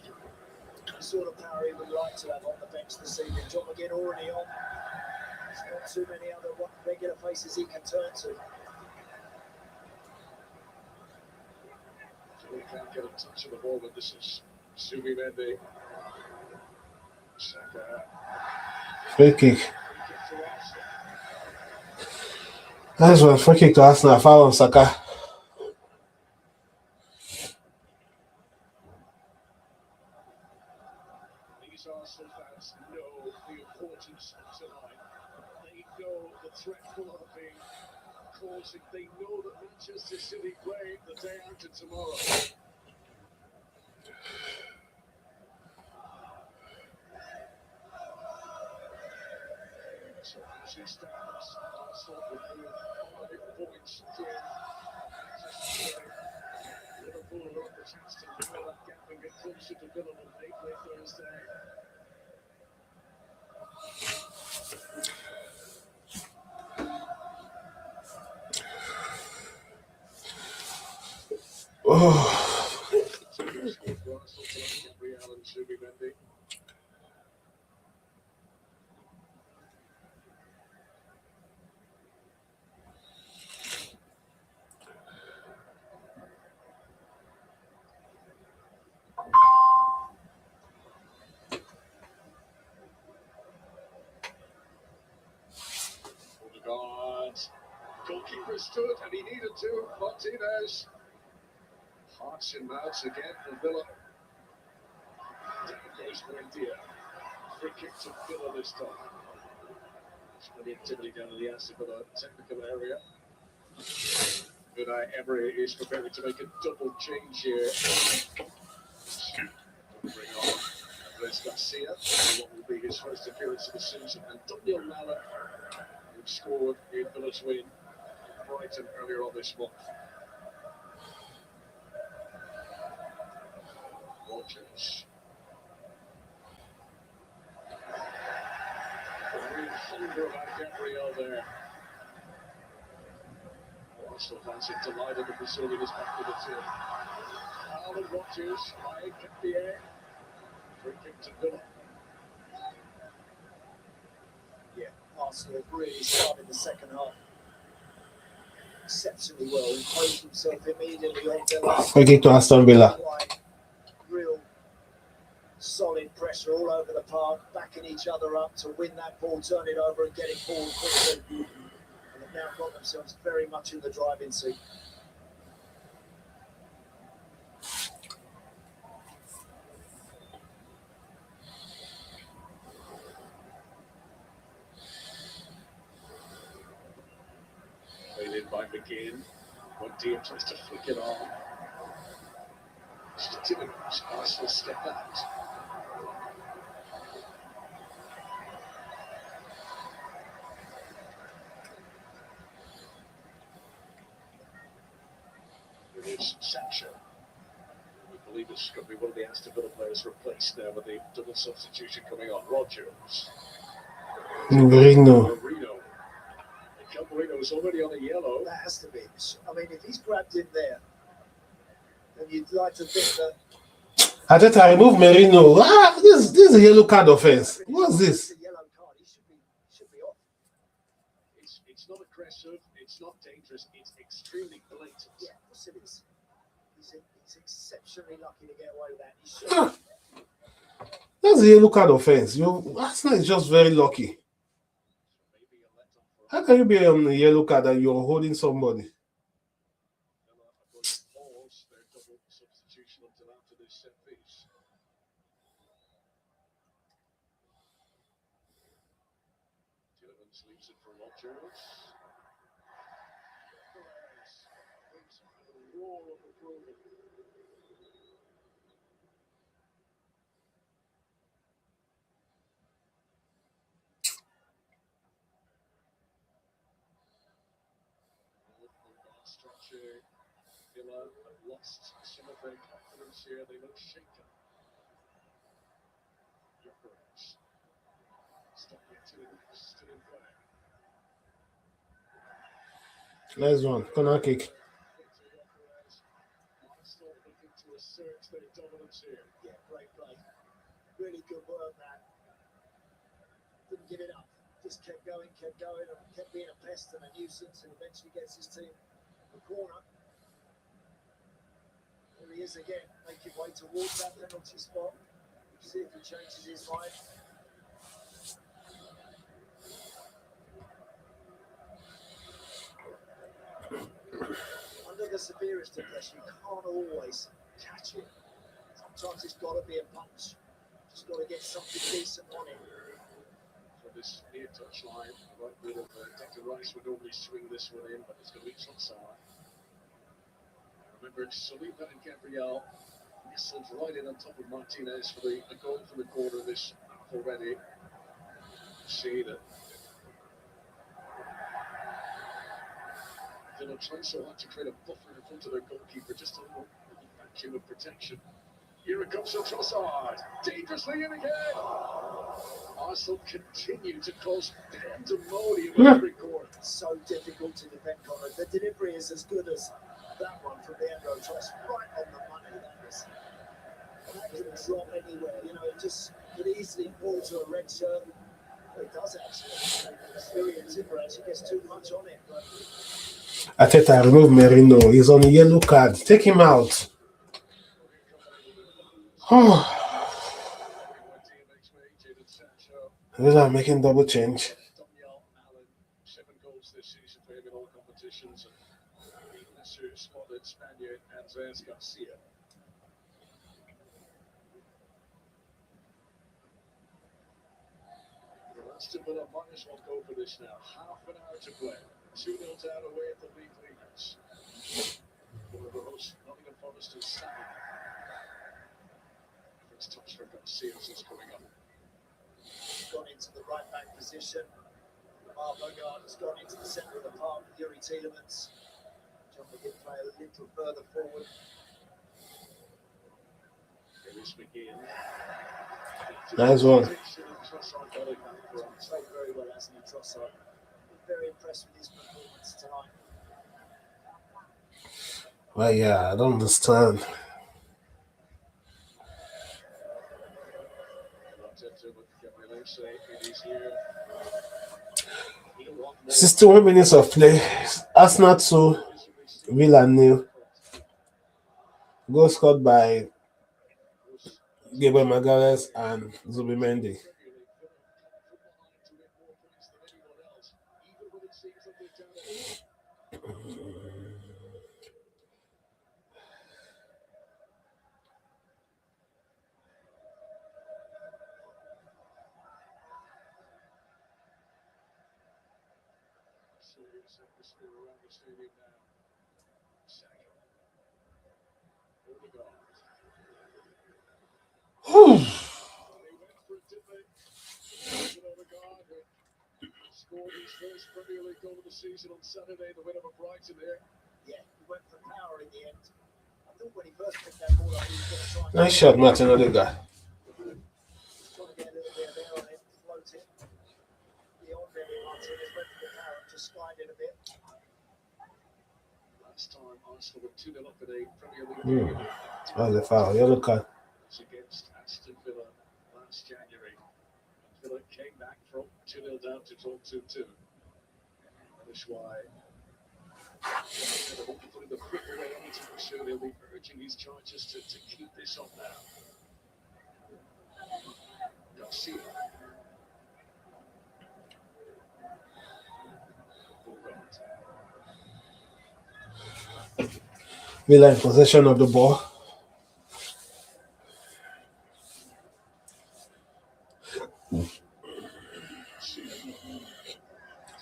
the sort of power he would like to have on the bench this evening. John McGinn already on. There's not too many other regular faces he can turn to. He can't get a touch of the ball, but this is Zubimendi. Saka. Free kick. Nice one. Free kick to Arsenal. Foul on Saka. These Arsenal fans know the importance of tonight. They know the threat Villa have been causing. They know that Manchester City play the day after tomorrow. So as it stands, Arsenal will move 5 points clear. Liverpool will have the chance to narrow that gap and get closer to Villa on Thursday. Oh. Gabriel and Zubimendi. Odegaard. Goalkeeper stood and he needed to. Martinez. Mason Mounts again for Villa. Down goes Buendia. Free kick to Villa this time. There's plenty of activity down in the Aston Villa technical area. Unai Emery is preparing to make a double change here. Bring on Andres Garcia, what will be his first appearance of the season, and Daniel Mala, who scored in Villa's win at Brighton earlier on this month. Rodgers. Real hunger about Gabriel there. Arsenal fans seem delighted that Brazilian is back with the team. Alog Rodgers, by Pierre. Free kick to Villa. Yeah, Arsenal have really started the second half exceptionally well. Imposed himself immediately on Villa. Free kick to Aston Villa. Real solid pressure all over the park, backing each other up to win that ball, turn it over and get it forward quickly. And they've now got themselves very much in the driving seat. Played in by McGinn. Buendia tries to flick it on. Still, Arsenal step out. It is Sancho. We believe it's going to be one of the Aston Villa players replaced now with the double substitution coming on. Rodgers. Merino. Marino is already on a yellow. That has to be. I mean, if he's grabbed him there, then you'd like to think that. I thought I removed Merino. This is a yellow card offense. What's this? It's a yellow card. He should be off. It's not aggressive. It's not dangerous. It's extremely blatant. Yeah, of course it is. He's exceptionally lucky to get away with that. He should. That's a yellow card offense. Arsenal is just very lucky. How can you be on a yellow card and you're holding somebody? Pause their double substitution until after this set piece. Tillemans leaves it for Rodgers. A roar of approval. Structure. Villa have lost some of their confidence here. They look shaken. Emirates. Stop yet still in play. Nice one. Corner kick. Arsenal looking to assert their dominance here. Yeah, great play. Really good work, man. Didn't give it up. Just kept going, and kept being a pest and a nuisance, and eventually gets his team the corner. There he is again, making way towards that penalty spot. See if he changes his mind. Under the severest of pressure, you can't always catch it. Sometimes it's got to be a punch. Just got to get something decent on it. For this near touch line, right middle of Declan Rice would normally swing this one in, but it's going to be Trossard. Remember, Saliba and Gabriel nestled right in on top of Martinez for a goal from the corner of this already. See that Villa trying so hard to create a buffer in front of their goalkeeper, just a little vacuum of protection. Here it comes to Trossard, dangerously in again. Arsenal continue to cause pandemonium in every corner. So difficult to defend, Conor. The delivery is as good as that one from Leandro Trossard, right on the money. That can drop anywhere. You know, it just could easily fall to a red shirt. Well, it does actually. Experience Timber actually gets too much on it. But Ateta, remove Merino. He's on a yellow card. Take him out. Villa making double change. Daniel Allen, 7 goals this season for him in all competitions, and the lesser spotted Spaniard Andres Garcia. Aston Villa might as well go for this now. Half an hour to play. 2-0 down away at the league leaders. One of the hosts, Nottingham Forest and Saturday. First touch for Garcia is coming up. Gone into the right back position. Alog has gone into the centre of the park with Yuri Tielemans. John McGinn play a little further forward. Lewis McGinn. Nice one. Played very well, hasn't he, Trossard? Very impressed with his performance tonight. Well, yeah, I don't understand. It is here. 61 minutes of play. Arsenal 2, Villa 0. Goal scored by Gabriel Magalhaes and Zubimendi. Serious atmosphere around the stadium now. Saka. Odegaard. They went for it, didn't they? Odegaard scored his first Premier League goal of the season on Saturday, the win over Brighton there. Yeah, he went for power in the end. I thought when he first picked that ball up, he was going to try and... Nice shot, Martin Odegaard. Trying to get a little bit of air on it, float it. Beyond Emmy Martinez went for the power and just slided a bit. Last time Arsenal were 2-0 up in a Premier League game. That was a foul. Yellow card. It's against Aston Villa last January. And Villa came back from 2-0 down to 2-2. That is why they're putting the foot away anytime soon. They'll be urging these charges to keep this up now. Garcia. Villa in possession of the ball.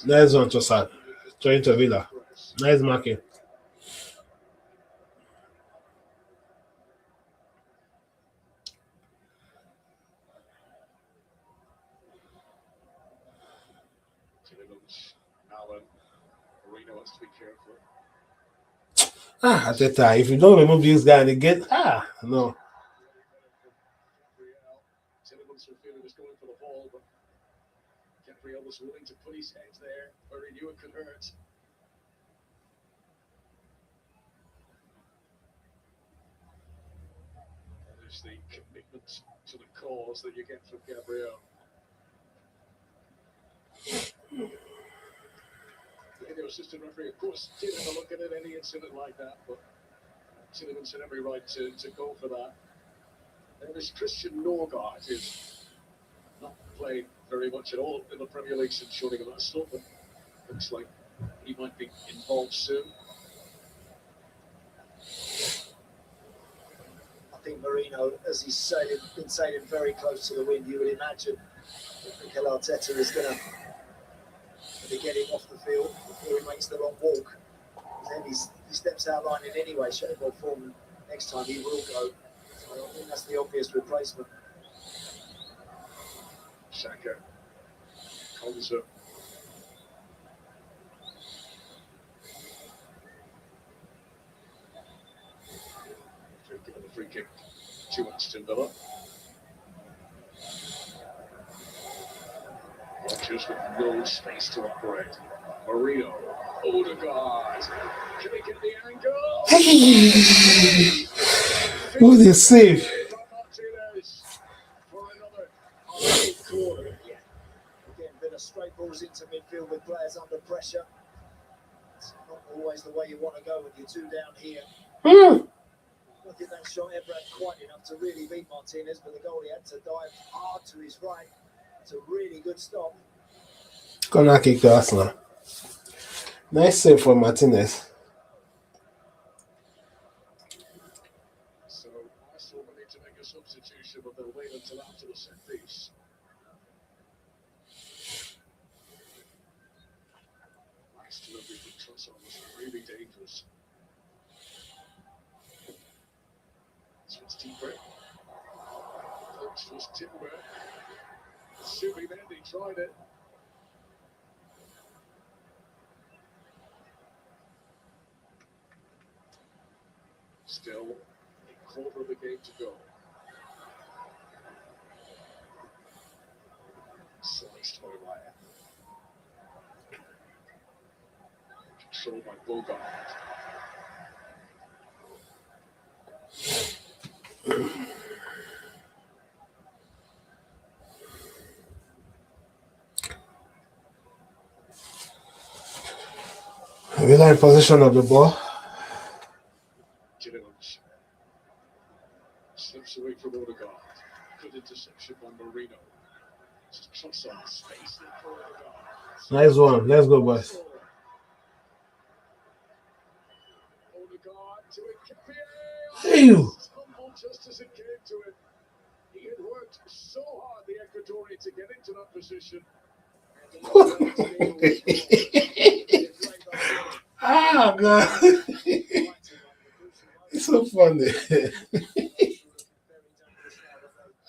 Nice one, Trossard. Trying to Villa. Nice marking. Alan. Marino wants to be careful. At the time, if you don't remove this guy and again, no. Tielemans was feeling was going for the ball, but Gabriel was willing to put his head there where he knew it could hurt. That is the commitment to the cause that you get from Gabriel. The assistant referee, of course, didn't have a look at it, any incident like that, but Tielemans had every right to go for that. And there's Christian Norgard, who's not played very much at all in the Premier League since joining Arsenal, but looks like he might be involved soon. I think Marino, as he's been sailing very close to the wind, you would imagine that Mikel Arteta is going to be getting off the field before he makes the long walk. Then he steps out line in any way, shape or form. Next time he will go. So I think that's the obvious replacement. Saka. Konza. Given the free kick to Aston Villa. Just with no space to operate. Marino. Odegaard. Can he get the angle? Oh, they save. For another corner. Yeah. Again, a bit of straight balls into midfield with players under pressure. It's not always the way you want to go when you're two down here. I think that shot ever had quite enough to really beat Martinez, but the goalie had to dive hard to his right. It's a really good stop. Corner kick to Arsenal. Nice save from Martinez. So Arsenal will need to make a substitution, but they'll wait until after the set piece. So it was really dangerous. So it's deeper. First was Timber. Assuming then he tried it. Still a quarter of the game to go. Sliced by Ryan. Controlled by Bogart. Villa in possession of the ball. Gilliland slips away from Odegaard. Good interception by Marino. Trossard space in for Odegaard. Nice one. Let's go, boys. Odegaard to Nketiah. Hey, you. Stumbled just as it came to him. He had worked so hard, the Ecuadorian, to get into that position. Ah, God. It's so funny.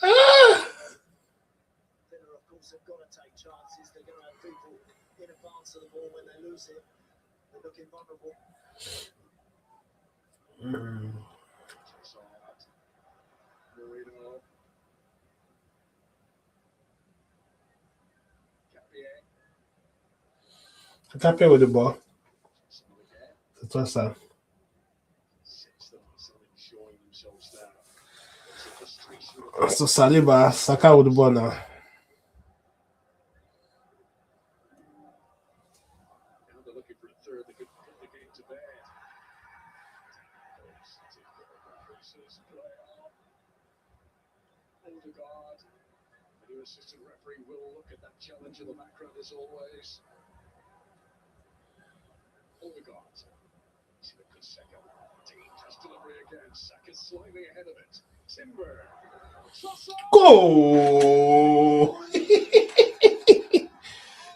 Ah. Villa, of course, have got to take chances. They're going to have people in advance of the ball when they lose it. They're looking vulnerable. Marino. I can't play with the ball. It's awesome. So Saliba, Saka with the ball now. Now they're looking for a third. They could put the game to bed. Odegaard. The new assistant referee will look at that challenge in the background as always. Odegaard. Dangerous delivery again. Saka slightly ahead of it. Timber. Go!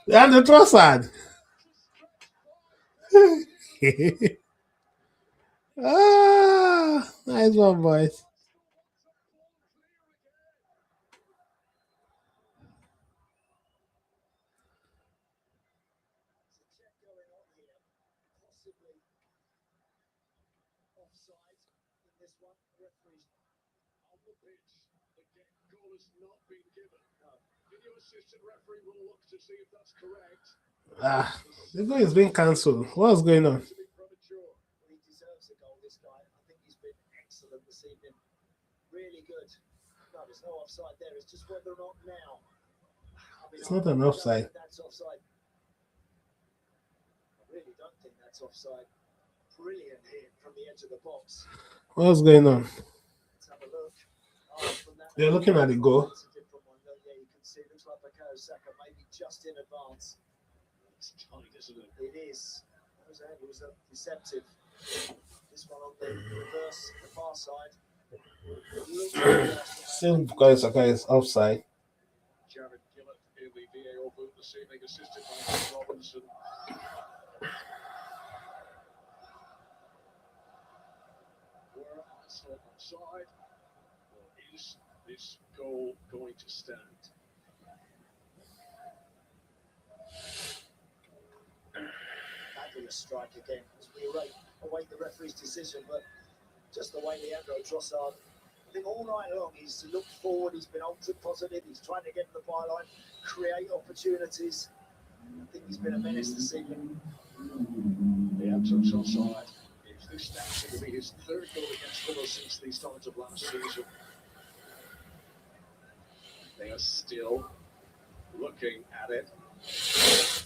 And the Trossard. Ah, nice one, boys. Offside in this one. The referee's On the pitch, the goal has not been given. Video assistant referee will look to see if that's correct. Ah, the goal is being cancelled. What's going on? To be premature. He deserves a goal, this guy. I think he's been excellent this evening. Really good. No, there's no offside there. It's just whether or not now. It's not an offside. That's offside. I really don't think that's offside. Brilliant hit from the edge of the box. What's going on? Let's have a look. From that They're looking at the goal. It's a different one. Yeah, you can see it looks like Bukayo Saka maybe just in advance. It's tight, isn't it? It is. It was deceptive. This one on the reverse, the far side. Still because Saka is offside. Jared Gillett in the VAR booth this evening, assisted by Chris Robinson. Were Arsenal offside? Or is this goal going to stand? Fabulous strike again as we await the referee's decision, but just the way Leandro Trossard, I think all night long he's looked forward, he's been ultra positive, he's trying to get to the byline, create opportunities. I think he's been a menace this evening. Leandro Trossard, is this now to be his third goal against Villa since the start of last season? They are still looking at it.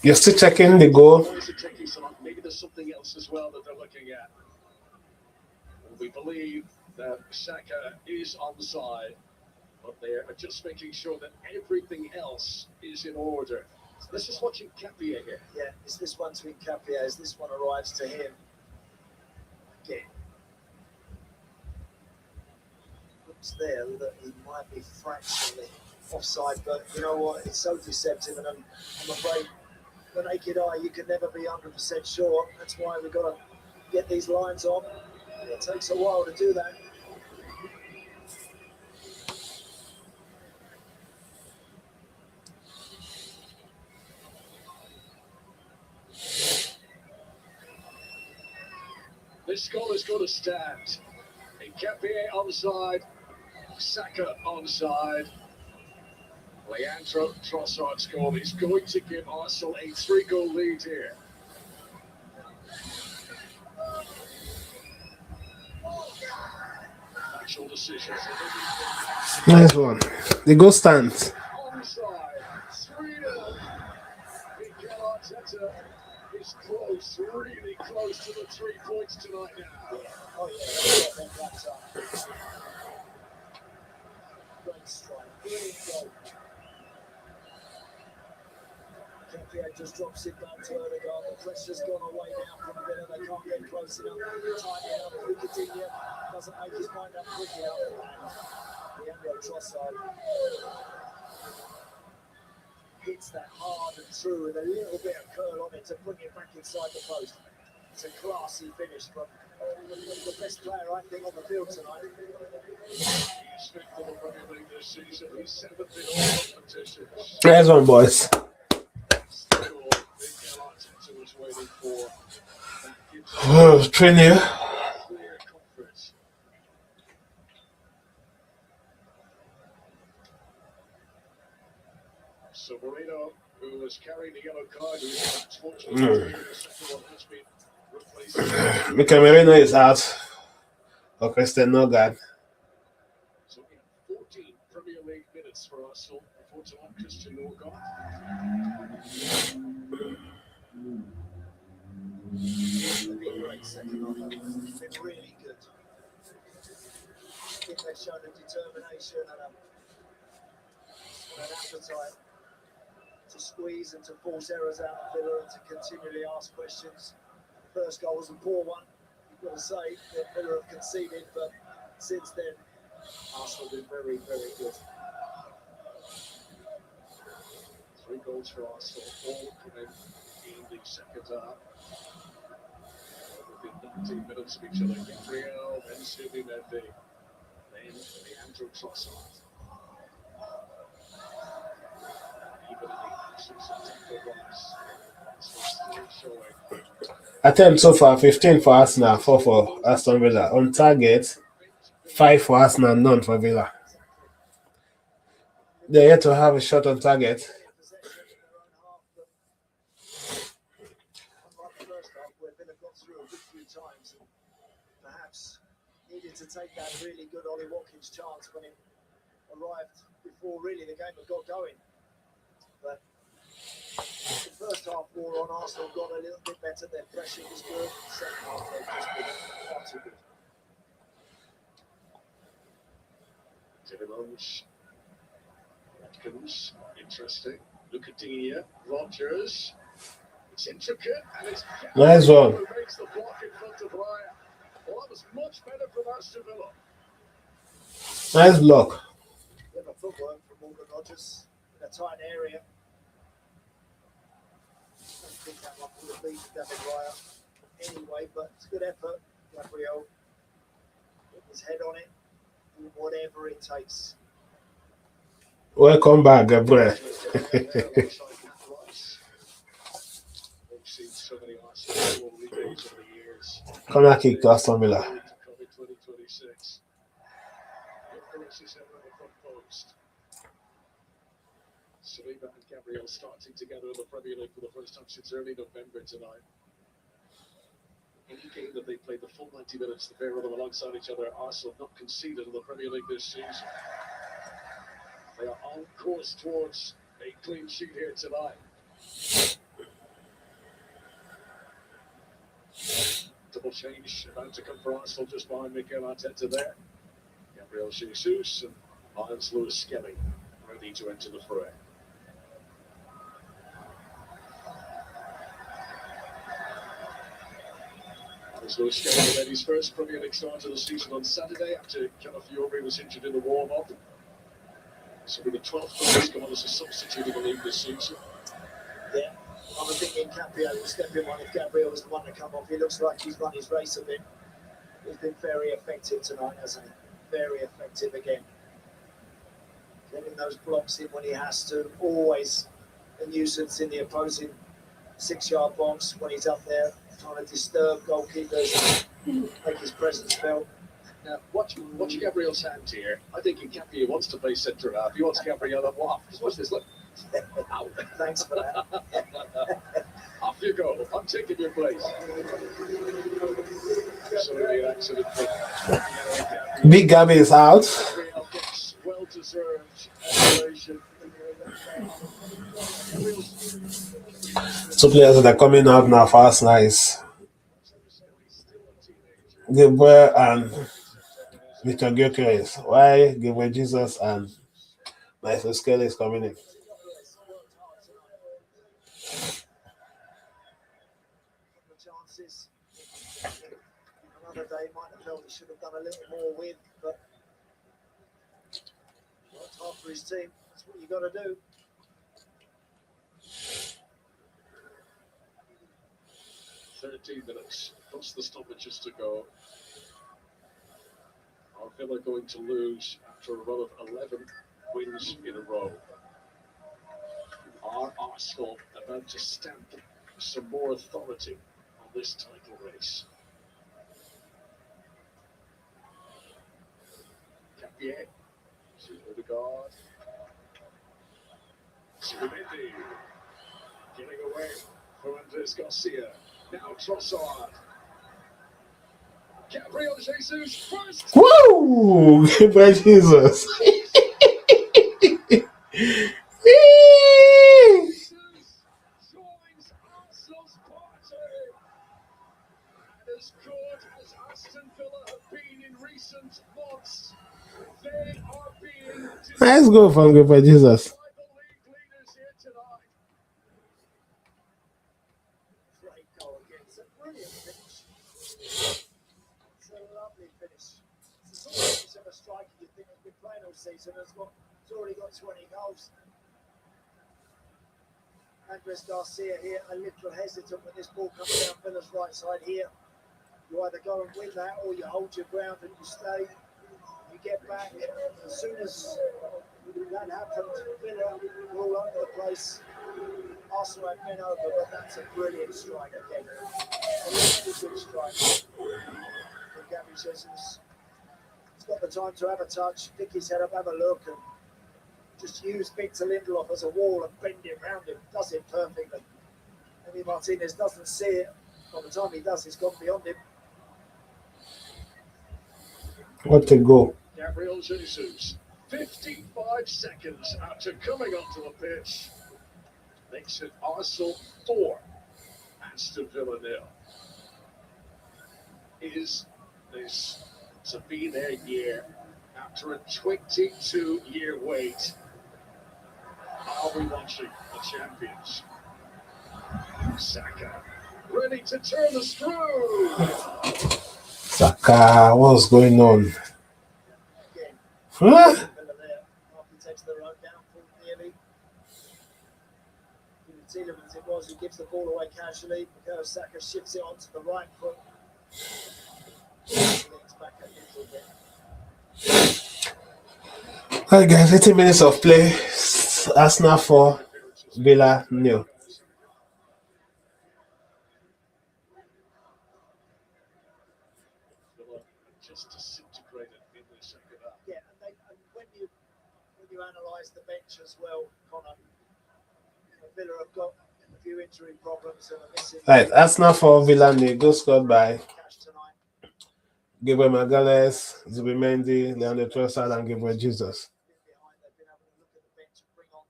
You're still checking the goal. Maybe there's something else as well that they're looking at. We believe that Saka is onside, but they are just making sure that everything else is in order. Let's just watch Nketiah here. Yeah, is this one to Nketiah as this one arrives to him? Again. Looks there that he might be fractionally offside, but you know what? It's so deceptive, and I'm afraid the naked eye, you can never be 100% sure. That's why we've got to get these lines on. It takes a while to do that. This goal is going to stand. Nketiah onside, Saka onside. Leandro Trossard's goal is going to give Arsenal a 3-goal lead here. Actual decisions. Nice one. The goal stands. Onside, 3-0. Mikel Arteta is close, really close to the 3 points tonight now. Oh, yeah, that's up. Great strike, brilliant goal. Nketiah just drops it back to Odegaard. The pressure's gone away now from Villa. They can't get close enough. Tight enough. Nketiah doesn't make his mind up quick enough. Leandro Trossard hits that hard and true with a little bit of curl on it to bring it back inside the post. It's a classy finish from the best player, I think, on the field tonight. He's fifth in the Premier League this season. He's 7th in all competitions. Nice one, boys. Still, Mikel Arteta was waiting for. That gives him 3-0. clear confidence. So Marino, who was carrying the yellow card, who was unfortunately the second one has been replaced. Mikel Merino is out for Christian Nogard. So we have 14 Premier League minutes for Arsenal before tonight. Christian Norgard. They've been great second half. They've been really good. I think they've shown a determination and an appetite to squeeze and to force errors out of Villa and to continually ask questions. The first goal was a poor one. You've got to say that Villa have conceded, but since then, Arsenal have been very, very good. 3 goals for Arsenal, all coming in the second half. Within 19 minutes of each other, Gabriel, then Sydney Mendy, then Leandro Trossard. Even in the absence of Declan Rice, Arsenal still showing. Attempt so far 15 for Arsenal, 4 for Aston Villa. On target, 5 for Arsenal, none for Villa. They're yet to have a shot on target. Possession in their own half, but unlike the first half where Villa got through a good few times and perhaps needed to take that really good Ollie Watkins chance when it arrived before really the game had got going. But the first half wore on, Arsenal got a little bit better, their pressure was good, the second half they've just been far too good. Timmermans, Watkins, interesting. Nketiah, Rodgers. It's intricate and it's Nice one. who makes the block in front of Raya. Well, that was much better from Aston Villa. Nice block. Bit of footwork from Morgan Rodgers in a tight area. I think that one would have beaten David Raya anyway, but it's a good effort. Gabriel put his head on it, do whatever it takes. Welcome back, Gabriel. We've seen so many Arsenal league games over the years. Corner kick to Aston Villa. To come in 2026. Phillips is ever on the front post. Saliba and Gabriel starting together in the Premier League for the first time since early November tonight. Any game that they played the full 90 minutes, the pair of them alongside each other, Arsenal not conceded in the Premier League this season. They are on course towards a clean sheet here tonight. Double change about to come for Arsenal just behind Mikel Arteta there. Gabriel Jesus and Lions Lewis Skelly ready to enter the fray. Lions Lewis Skelly made his first Premier League start of the season on Saturday after Calafiori was injured in the warm-up. So with the 12th goal, he's come on as a substitute in the league this season. Yeah, I was thinking Caprio was stepping on if Gabriel was the one to come off. He looks like he's run his race a bit. He's been very effective tonight, hasn't he? Very effective again. Getting those blocks in when he has to. Always a nuisance in the opposing 6-yard box when he's up there trying to disturb goalkeepers, make his presence felt. Now, watch Gabriel's hand here. I think Caprio wants to play centre half. He wants Gabriel up off. Just watch this. Look. Ow. Thanks for that. Off you go. I'm taking your place. Absolutely an accident. Big Gabby is out. Gabriel gets well-deserved admiration. Two players that are coming out now for Arsenal is Gabriel and Victor Gyökeres. Why Gabriel Jesus and Michael Skelly is coming in? Chances. Another day might have felt he should have done a little more with, but worked hard for his team. That's what you got to do. Minutes plus the stoppages to go. Are Villa going to lose after a run of 11 wins in a row? Are Arsenal about to stamp some more authority on this title race? Capier, Odegaard, Subimendi, getting away from Andres Garcia. Now Trossard. Gabriel Jesus first. Woo! Gabriel Jesus. Joins Arsenal's party. And as good as Aston Villa have been in recent months, they are being Nice goal from Gabriel Jesus. by the league leaders here tonight. Great goal again. It's a brilliant finish. It's a lovely finish. It's the sort of finish of a striker you think has been playing all season has already got 20 goals. Andres Garcia here, a little hesitant when this ball comes down Villa's right side here. You either go and win that or you hold your ground and you stay. You get back. As soon as that happened, Villa were all over the place. Arsenal had men over, but that's a brilliant strike again. A really good strike from Gabriel Jesus. He's got the time to have a touch, pick his head up, have a look, and just use Victor Lindelof as a wall and bend it round him. Does it perfectly. Emi Martinez doesn't see it. By the time he does, he's gone beyond him. What a goal. Gabriel Jesus, 55 seconds after coming onto the pitch, makes it Arsenal 4, Aston Villa 0. Is this to be their year after a 22-year wait? Are we watching the champions? Saka, ready to turn the screw. Saka, what's going on? Again, Huh? Villa there. After he takes the road down full nearly. Tielemans it was who gives the ball away casually. Bukayo Saka shifts it onto the right foot. It's back a little bit. Alright guys, 80 minutes of play. Arsenal 4, Villa 0. Villa just disintegrated in the second half. Yeah, and when you analyse the bench as well, Connor, Villa have got a few injury problems and are missing. Right, Arsenal 4, Villa 0. Goal scored by Cash tonight. Gabriel Magalhaes, Zubimendi, Leandro Trossard, and Gabriel Jesus. Behind, they've been able to look at the bench and bring on a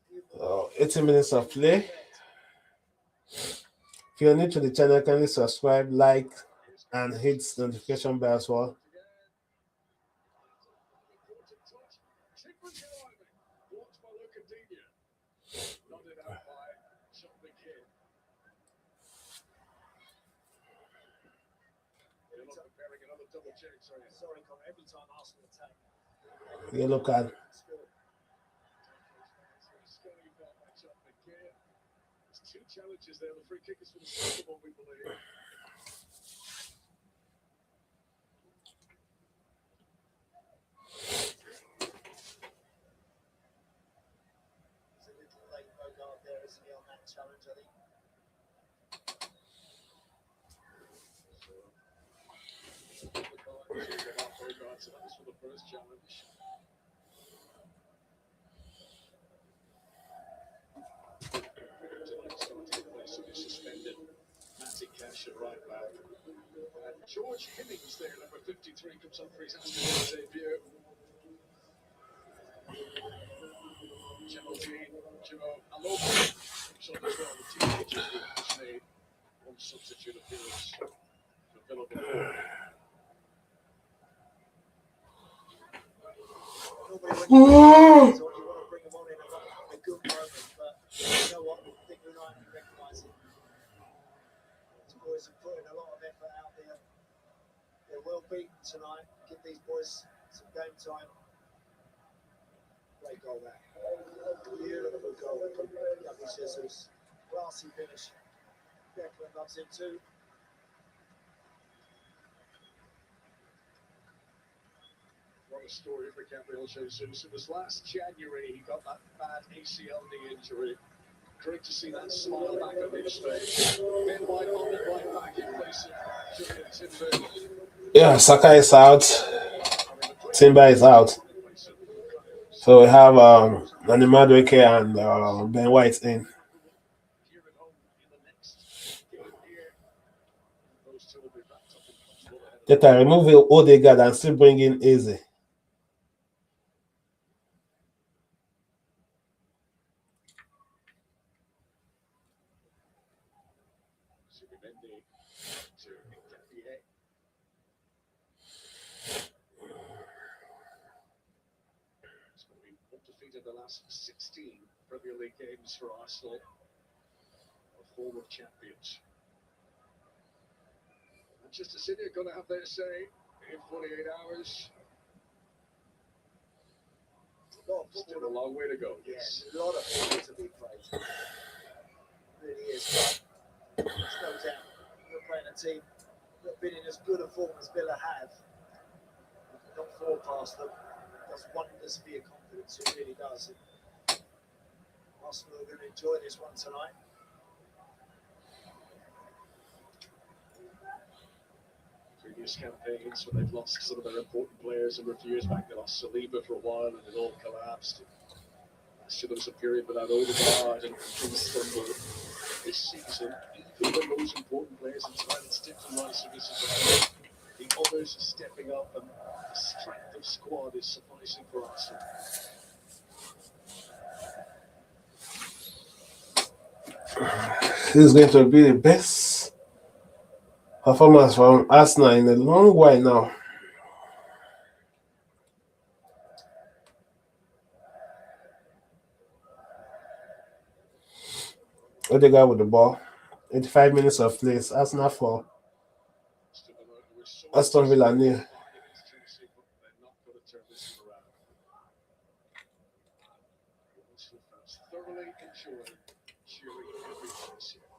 few more. 80 minutes of play. If you're new to the channel, kindly subscribe, like, and hit the notification bell as well. Sorry, Connor, every time Arsenal attack. Yellow card. challenges there. The free kick is for the second one, we believe. He's a little late Bogart there, isn't he, on that challenge, I think. So that was for the first challenge. Suspended. Matty Cash at right back. And George Hemmings there, number 53, comes on for his Aston Villa debut. Alog comes on as well, the teenager who has made one substitute appearance for Villa before. Normally when you on, you want to bring them on in a good moment, but you know what? I think Unai Emery recognise it. These boys have put in a lot of effort out there. They're well beaten tonight. Give these boys some game time. Great goal there. Beautiful goal. Lovely Jesus. Classy finish. Declan loves him too. What a story for Gabriel Jesus. It was last January he got that bad ACL knee injury. Great to see that smile back on his face. Ben White on the right back in place of Julian Timber. Yeah, Saka is out. Timber is out. So we have Nani Madueke and Ben White in. Here at home in the next game here. Those two will be wrapped up and comfortable ahead of They can remove Odegaard and still bring in Eze. Defeated the last 16 Premier League games for Arsenal, a former champions. Manchester City are going to have their say in 48 hours. Still a long way to go. Yes, a lot of people to be praised. It really is. But there's no doubt you're playing a team that have been in as good a form as Villa have. Not fall past them. It does wonders for your confidence. It really does. And Arsenal are going to enjoy this one tonight. Previous campaigns when they've lost some of their important players, and a few years back they lost Saliba for a while and it all collapsed. Last year there was a period without Odegaard and things stumbled. This season, even the most important players inside and Sticks and Rice services, the others are stepping up and the strength of squad is sufficing for Arsenal. This is going to be the best performance from Arsenal in a long while now. Odegaard with the ball. 85 minutes of play. Arsenal 4. Aston Villa nil. Thoroughly enjoyed cheering every chance here.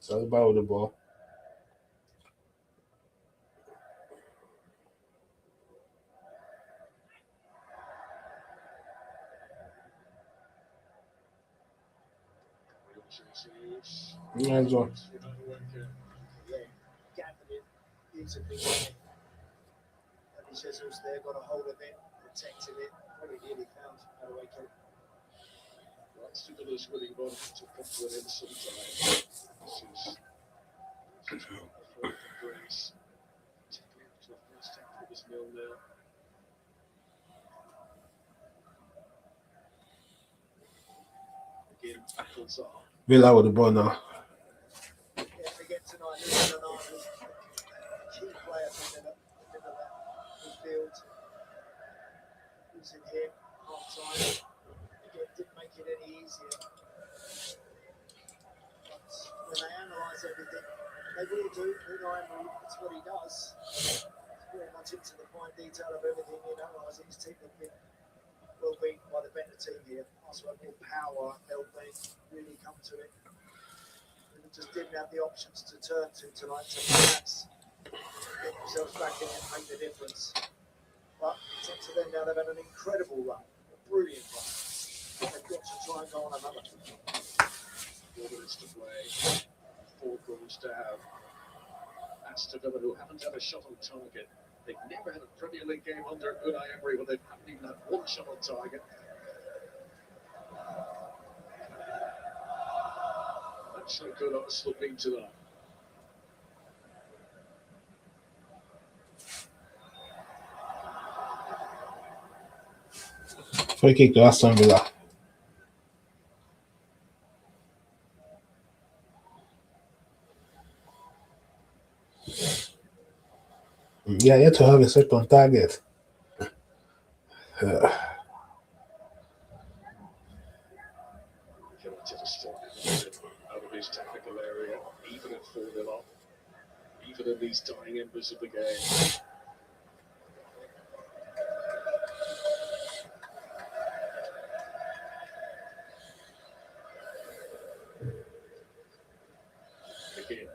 Saliba with the ball. Nice one. Yeah, gathered it beautifully. Jesus there got a hold of it, protected it, probably nearly found how to wake it. Aston Villa's winning run to come to an end sometime. This is a brace. Tackling after the first tackle, it was 0-0. Again, tackles are. Villa with the ball now. Yeah, again tonight, Unai Emery, key player for Villa, midfield. Losing him half time. Again, didn't make it any easier. But when they analyse everything, they will do. Unai Emery, that's what he does. very much into the fine detail of everything, analysing his team have been well beaten by the better team here. Arsenal had more power, they really come to it. They just didn't have the options to turn to tonight to perhaps get themselves back in and make the difference. But it's up to them now. They've had an incredible run, a brilliant run. They've got to try and go on another. 4 minutes to play, 4 goals to have. Aston Villa, who haven't had a shot on target. They've never had a Premier League game under Unai Emery where they haven't even had 1 shot on target. That's how good Arsenal been tonight. Free kick to Aston Villa. Yeah, you have to have a shot on target. Cannot get a stop out of his technical area, even at 4-0 up, even in these dying embers of the game. Again.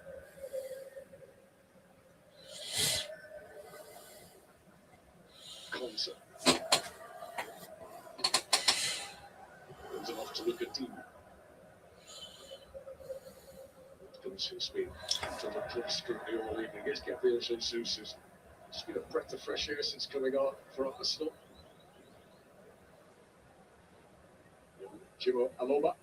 Conser. Brings it off to look at Dean. Seems to be under close scrutiny all evening. Yes, Gabriel Jesus has just been a breath of fresh air since coming on for Arsenal. Jimo Aloba.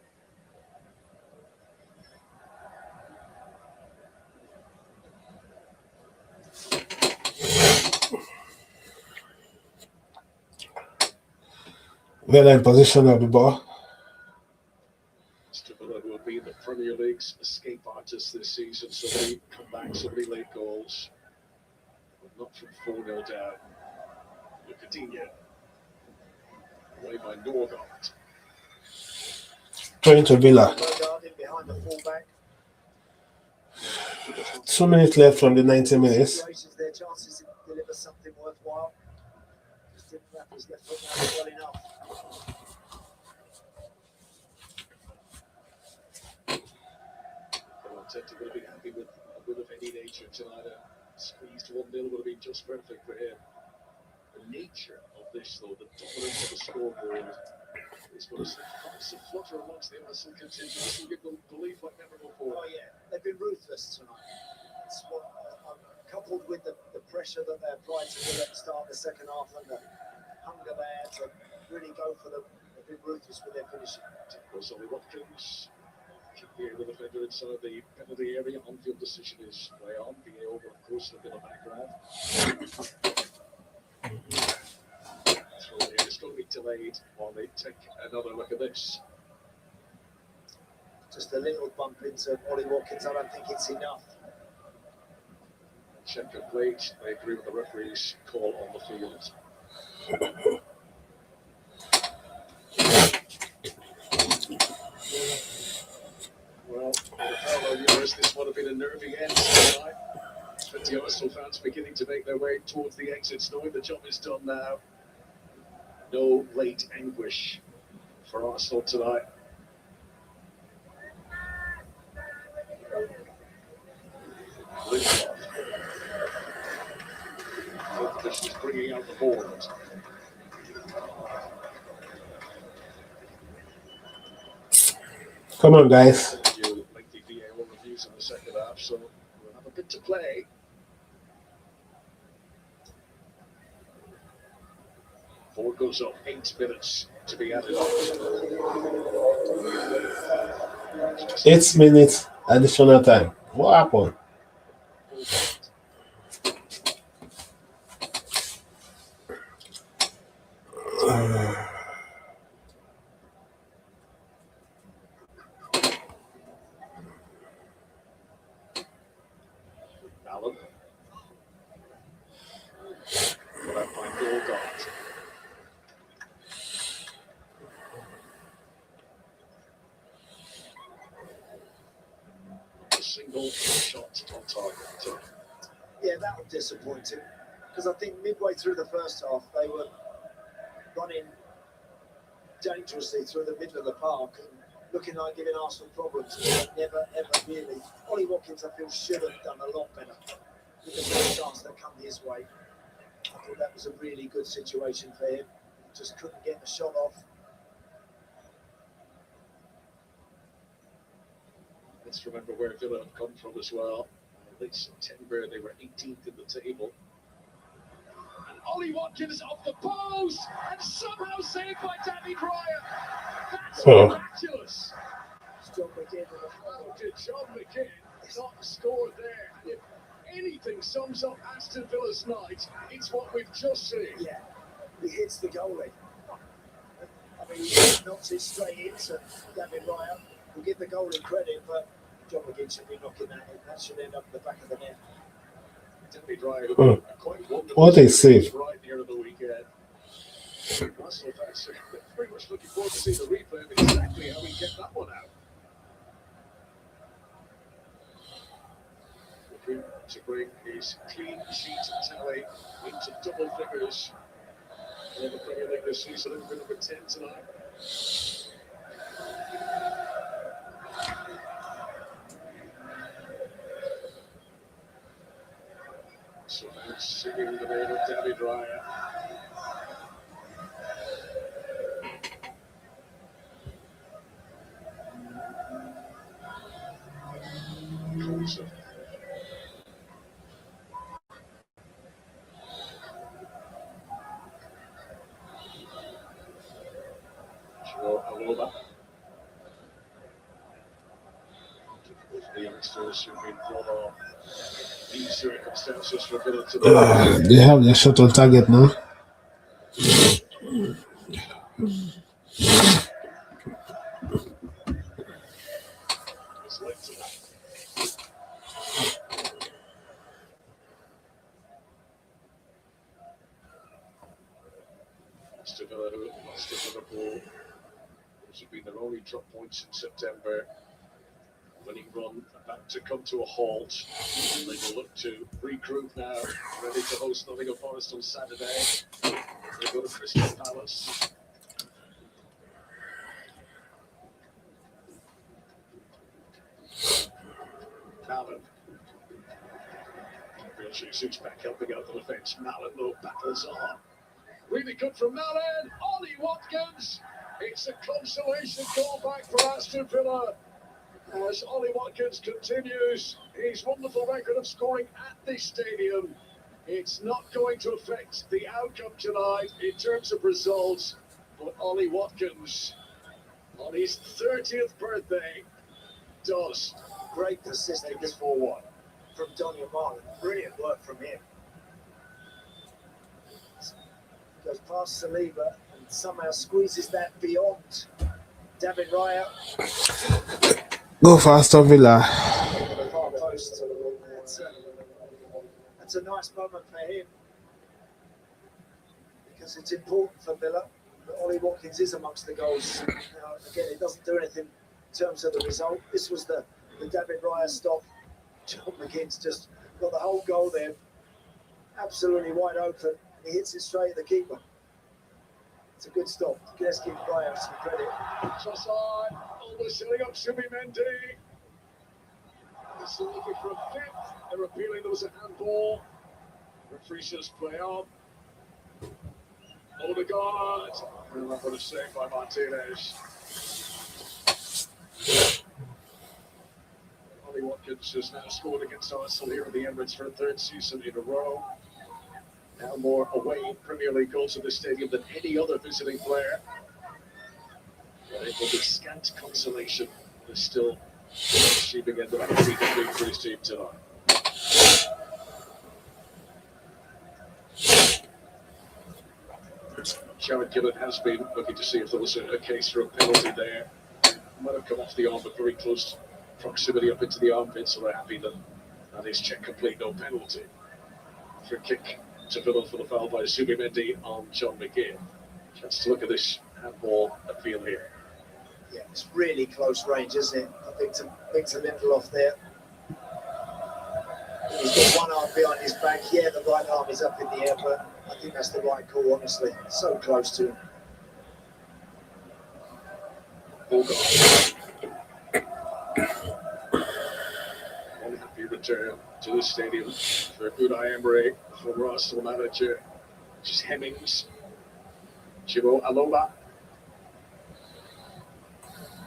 Well in position of the ball. Aston Villa, who have been the Premier League's escape artists this season, so many comebacks, so many late goals. But not from 4-0 down. Look at Digne. Away by Norgard. Trying to Villa. Behind the fullback. 2 minutes left from the 90 minutes. Their chances to deliver something worthwhile. Just didn't wrap his left foot around it well enough. Arteta would have been happy with a win of any nature tonight. A squeezed 1-0 would have been just perfect for him. The nature of this, though, the dominance of the scoreboard, is going to flutter amongst the Arsenal contingent. This will give them belief like never before. Oh yeah, they've been ruthless tonight. It's what, coupled with the pressure that they applied to Villa at the start of the second half and the hunger they had to really go for them. They've been ruthless with their finishing. Ollie Watkins. Kick the air with the defender inside the penalty area. On-field decision is way on. VA over, of course, in the background. It's going to be delayed while they take another look at this. Just a little bump into Ollie Watkins. I don't think it's enough. Check complete. They agree with the referee's call on the field. Well, for the fellow viewers, this would have been a nervy end tonight. But the Arsenal fans beginning to make their way towards the exits, knowing the job is done now. No late anguish for Arsenal tonight. Lindelof. This is bringing out the board. Come on, guys. Lengthy VAR reviews in the second half, so we'll have a bit to play. Board goes up, 8 minutes to be added on. 8 minutes additional time. What happened? Alog. Well, that by Norgard. A single shot on target. Yeah, that was disappointing. because I think midway through the first half they were running dangerously through the middle of the park and looking like giving Arsenal problems. But never ever really. Ollie Watkins, I feel, should have done a lot better with the first chance that come his way. I thought that was a really good situation for him. Just couldn't get the shot off. Let's remember where Villa have come from as well. Late September, they were 18th in the table. And Ollie Watkins off the post and somehow saved by David Raya. That's miraculous. John McGinn with a How did John McGinn not score there? And if anything sums up Aston Villa's night, it's what we've just seen. Yeah, he hits the goalie. I mean, he knocks it straight into David Raya. We'll give the goalie credit, but John McGinn should be knocking that in. That should end up in the back of the net. David Raya, quite wonderful. What a save. Right near the weekend. Arsenal fans are very much looking forward to seeing the replay of exactly how we get that one out. Looking to bring his clean sheet tally into double figures in the Premier League this season. Over number 10 tonight. So now singing the name of David Raya. Coulson. Alog. The youngsters who've been brought on these circumstances for Villa to They have their shot on target now. Aston Villa, who lost to Liverpool, which have been their only drop points in September. Winning run about to come to a halt. They will look to regroup now, ready to host Nottingham Forest on Saturday. They go to Crystal Palace. Mallon. Real Jesus back helping out the defence. Mallon, though, battles on. Really good from Mallon. Ollie Watkins. It's a consolation goal back for Aston Villa. As Ollie Watkins continues his wonderful record of scoring at this stadium. It's not going to affect the outcome tonight in terms of results, but Ollie Watkins, on his 30th birthday, does. Great persistence 4-1. from Daniel Marlin. Brilliant work from him. Goes past Saliba and somehow squeezes that beyond David Raya. Go for Aston Villa. The far post. That's a nice moment for him because it's important for Villa that Ollie Watkins is amongst the goals. Now, again, it doesn't do anything in terms of the result. This was the David Raya stop. John McGinn's just got the whole goal there absolutely wide open. He hits it straight at the keeper. It's a good stop. Let's give Raya some credit. Offside. Almost setting up Shubi Mendy. He's looking for a fifth. They're appealing there was a handball. Referee says play on. Odegaard. And that was saved by Martinez. Ollie Watkins has now scored against Arsenal here at the Emirates for a third season in a row. Now more away Premier League goals in this stadium than any other visiting player. But it will be scant consolation. There's still achieving end of the league for his team tonight. Jared Gillett has been looking to see if there was a case for a penalty there. Might have come off the arm, but very close proximity up into the armpit, so they're happy that is check complete, no penalty. Free kick to Villa for the foul by Shubi Mendy on John McGinn. Chance to look at this handball appeal here. Yeah, it's really close range, isn't it? I think Lindelof there. He's got one arm behind his back. Yeah, the right arm is up in the air, but I think that's the right call, honestly. So close to him. One happy return to the stadium for Unai Emery, former Arsenal manager. Just Hemmings. Chibo Aloba.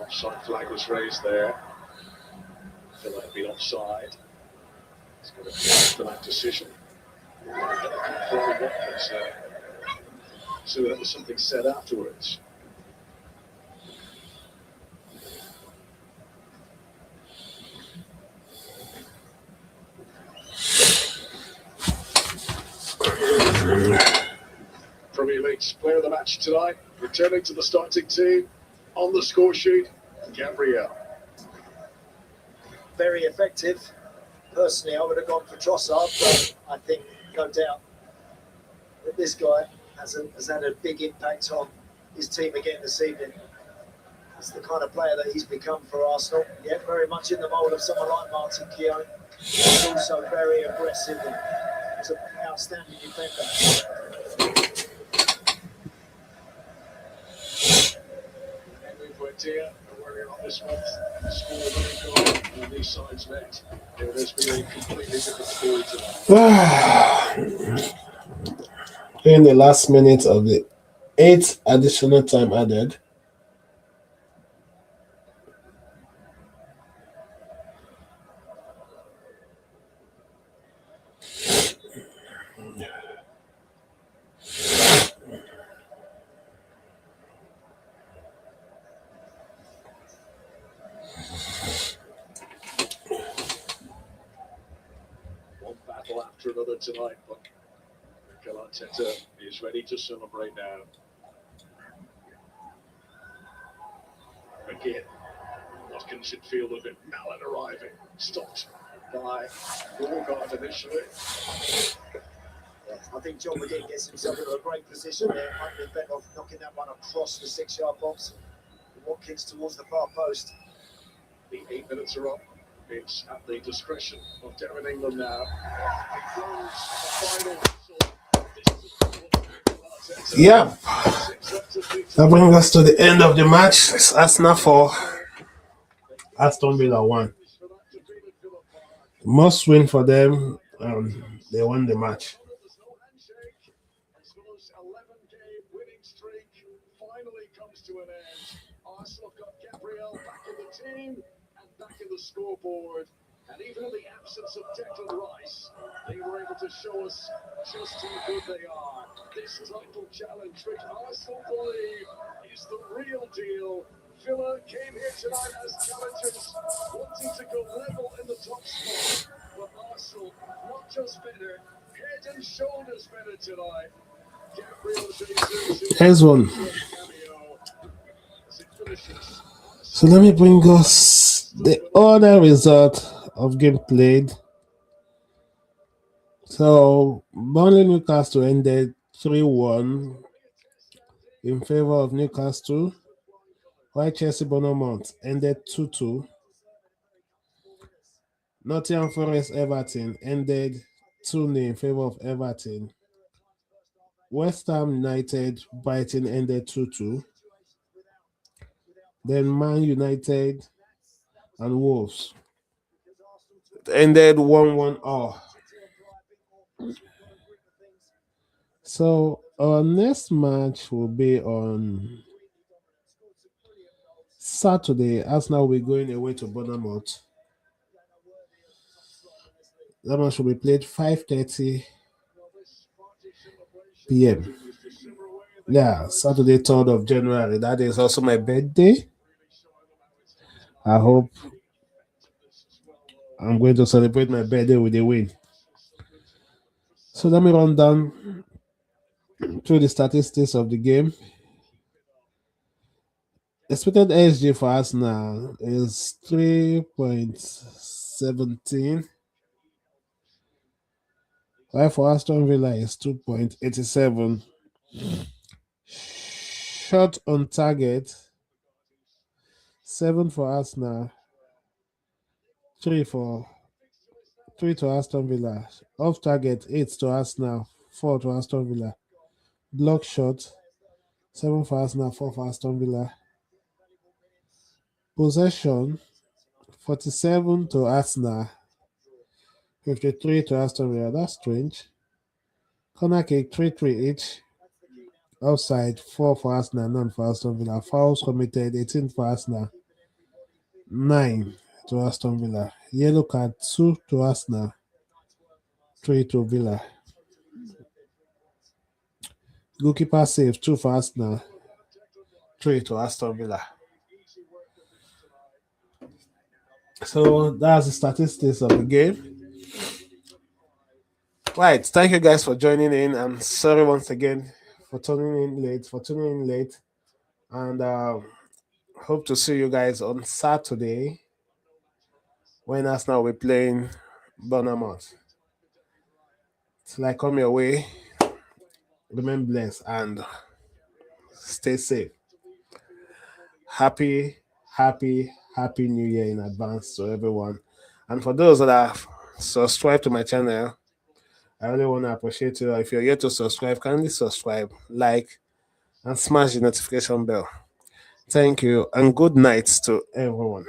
Offside flag was raised there. Villa had been offside. He's got to appeal for that decision. So that was something said afterwards. Premier League's player of the match tonight, returning to the starting team on the score sheet, Gabriel. Very effective. Personally, I would have gone for Trossard, but I think, no doubt, that this guy has had a big impact on his team again this evening. It's the kind of player that he's become for Arsenal. Yeah, very much in the mould of someone like Martin Keown. He's also very aggressive and he's an outstanding defender. Here, earlier on this month, scored a goal and these sides met. It has been a completely different story tonight. In the last minute of the 8th additional time added. After another tonight, but Mikel Arteta is ready to celebrate now. Again, Watkins in field a bit. Allen arriving, stopped by Norgard initially. Yeah, I think John McGinn gets himself into a great position there. Might be better off knocking that one across the 6-yard box. Watkins towards the far post. The 8 minutes are up. It's at the discretion of Darren England now. Yeah, that brings us to the end of the match. It's Arsenal 4, Aston Villa 1. Must win for them. They won the match. Finally comes to an end. Arsenal got Gabriel back in the team and back in the scoreboard. And even in the absence of Declan Rice, they were able to show us just how good they are. This title challenge, which Arsenal believe is the real deal. Villa came here tonight as challengers, wanting to go level in the top spot. But Arsenal, not just better, head and shoulders better tonight. Here's one. So let me bring us the other result of game played. So Burnley Newcastle ended 3-1 in favor of Newcastle, while Chelsea Bournemouth ended 2-2. Nottingham Forest Everton ended 2-0 in favor of Everton. West Ham United Brighton ended 2-2. Then Man United and Wolves ended 1-1 all. So our next match will be on Saturday. Arsenal will be going away to Bournemouth. That match will be played 5:30 p.m. Yeah, Saturday, 3rd of January. That is also my birthday. I hope I'm going to celebrate my birthday with a win. So let me run down through the statistics of the game. Expected XG for Arsenal is 3.17. While for Aston Villa is 2.87. Shot on target 7 for Arsenal, 3 for 3 to Aston Villa. Off target, 8 to Arsenal, 4 to Aston Villa. Block shot, 7 for Arsenal, 4 for Aston Villa. Possession, 47 to Arsenal, 53 to Aston Villa. That's strange. Corner kick, 3-3 each. Offside, 4 for Arsenal, none for Aston Villa. Fouls committed, 18 for Arsenal, 9 to Aston Villa. Yellow card, 2 to Arsenal, 3 to Villa. Goalkeeper save, 2 for Arsenal, 3 to Aston Villa. So that's the statistics of the game. Right, thank you guys for joining in. I'm sorry once again for tuning in late. And hope to see you guys on Saturday when Arsenal will be playing Bournemouth. Till I come your way, remain blessed and stay safe. Happy New Year in advance to everyone. And for those that have subscribed to my channel, I really want to appreciate you. If you're yet to subscribe, kindly subscribe, like, and smash the notification bell. Thank you, and good night to everyone.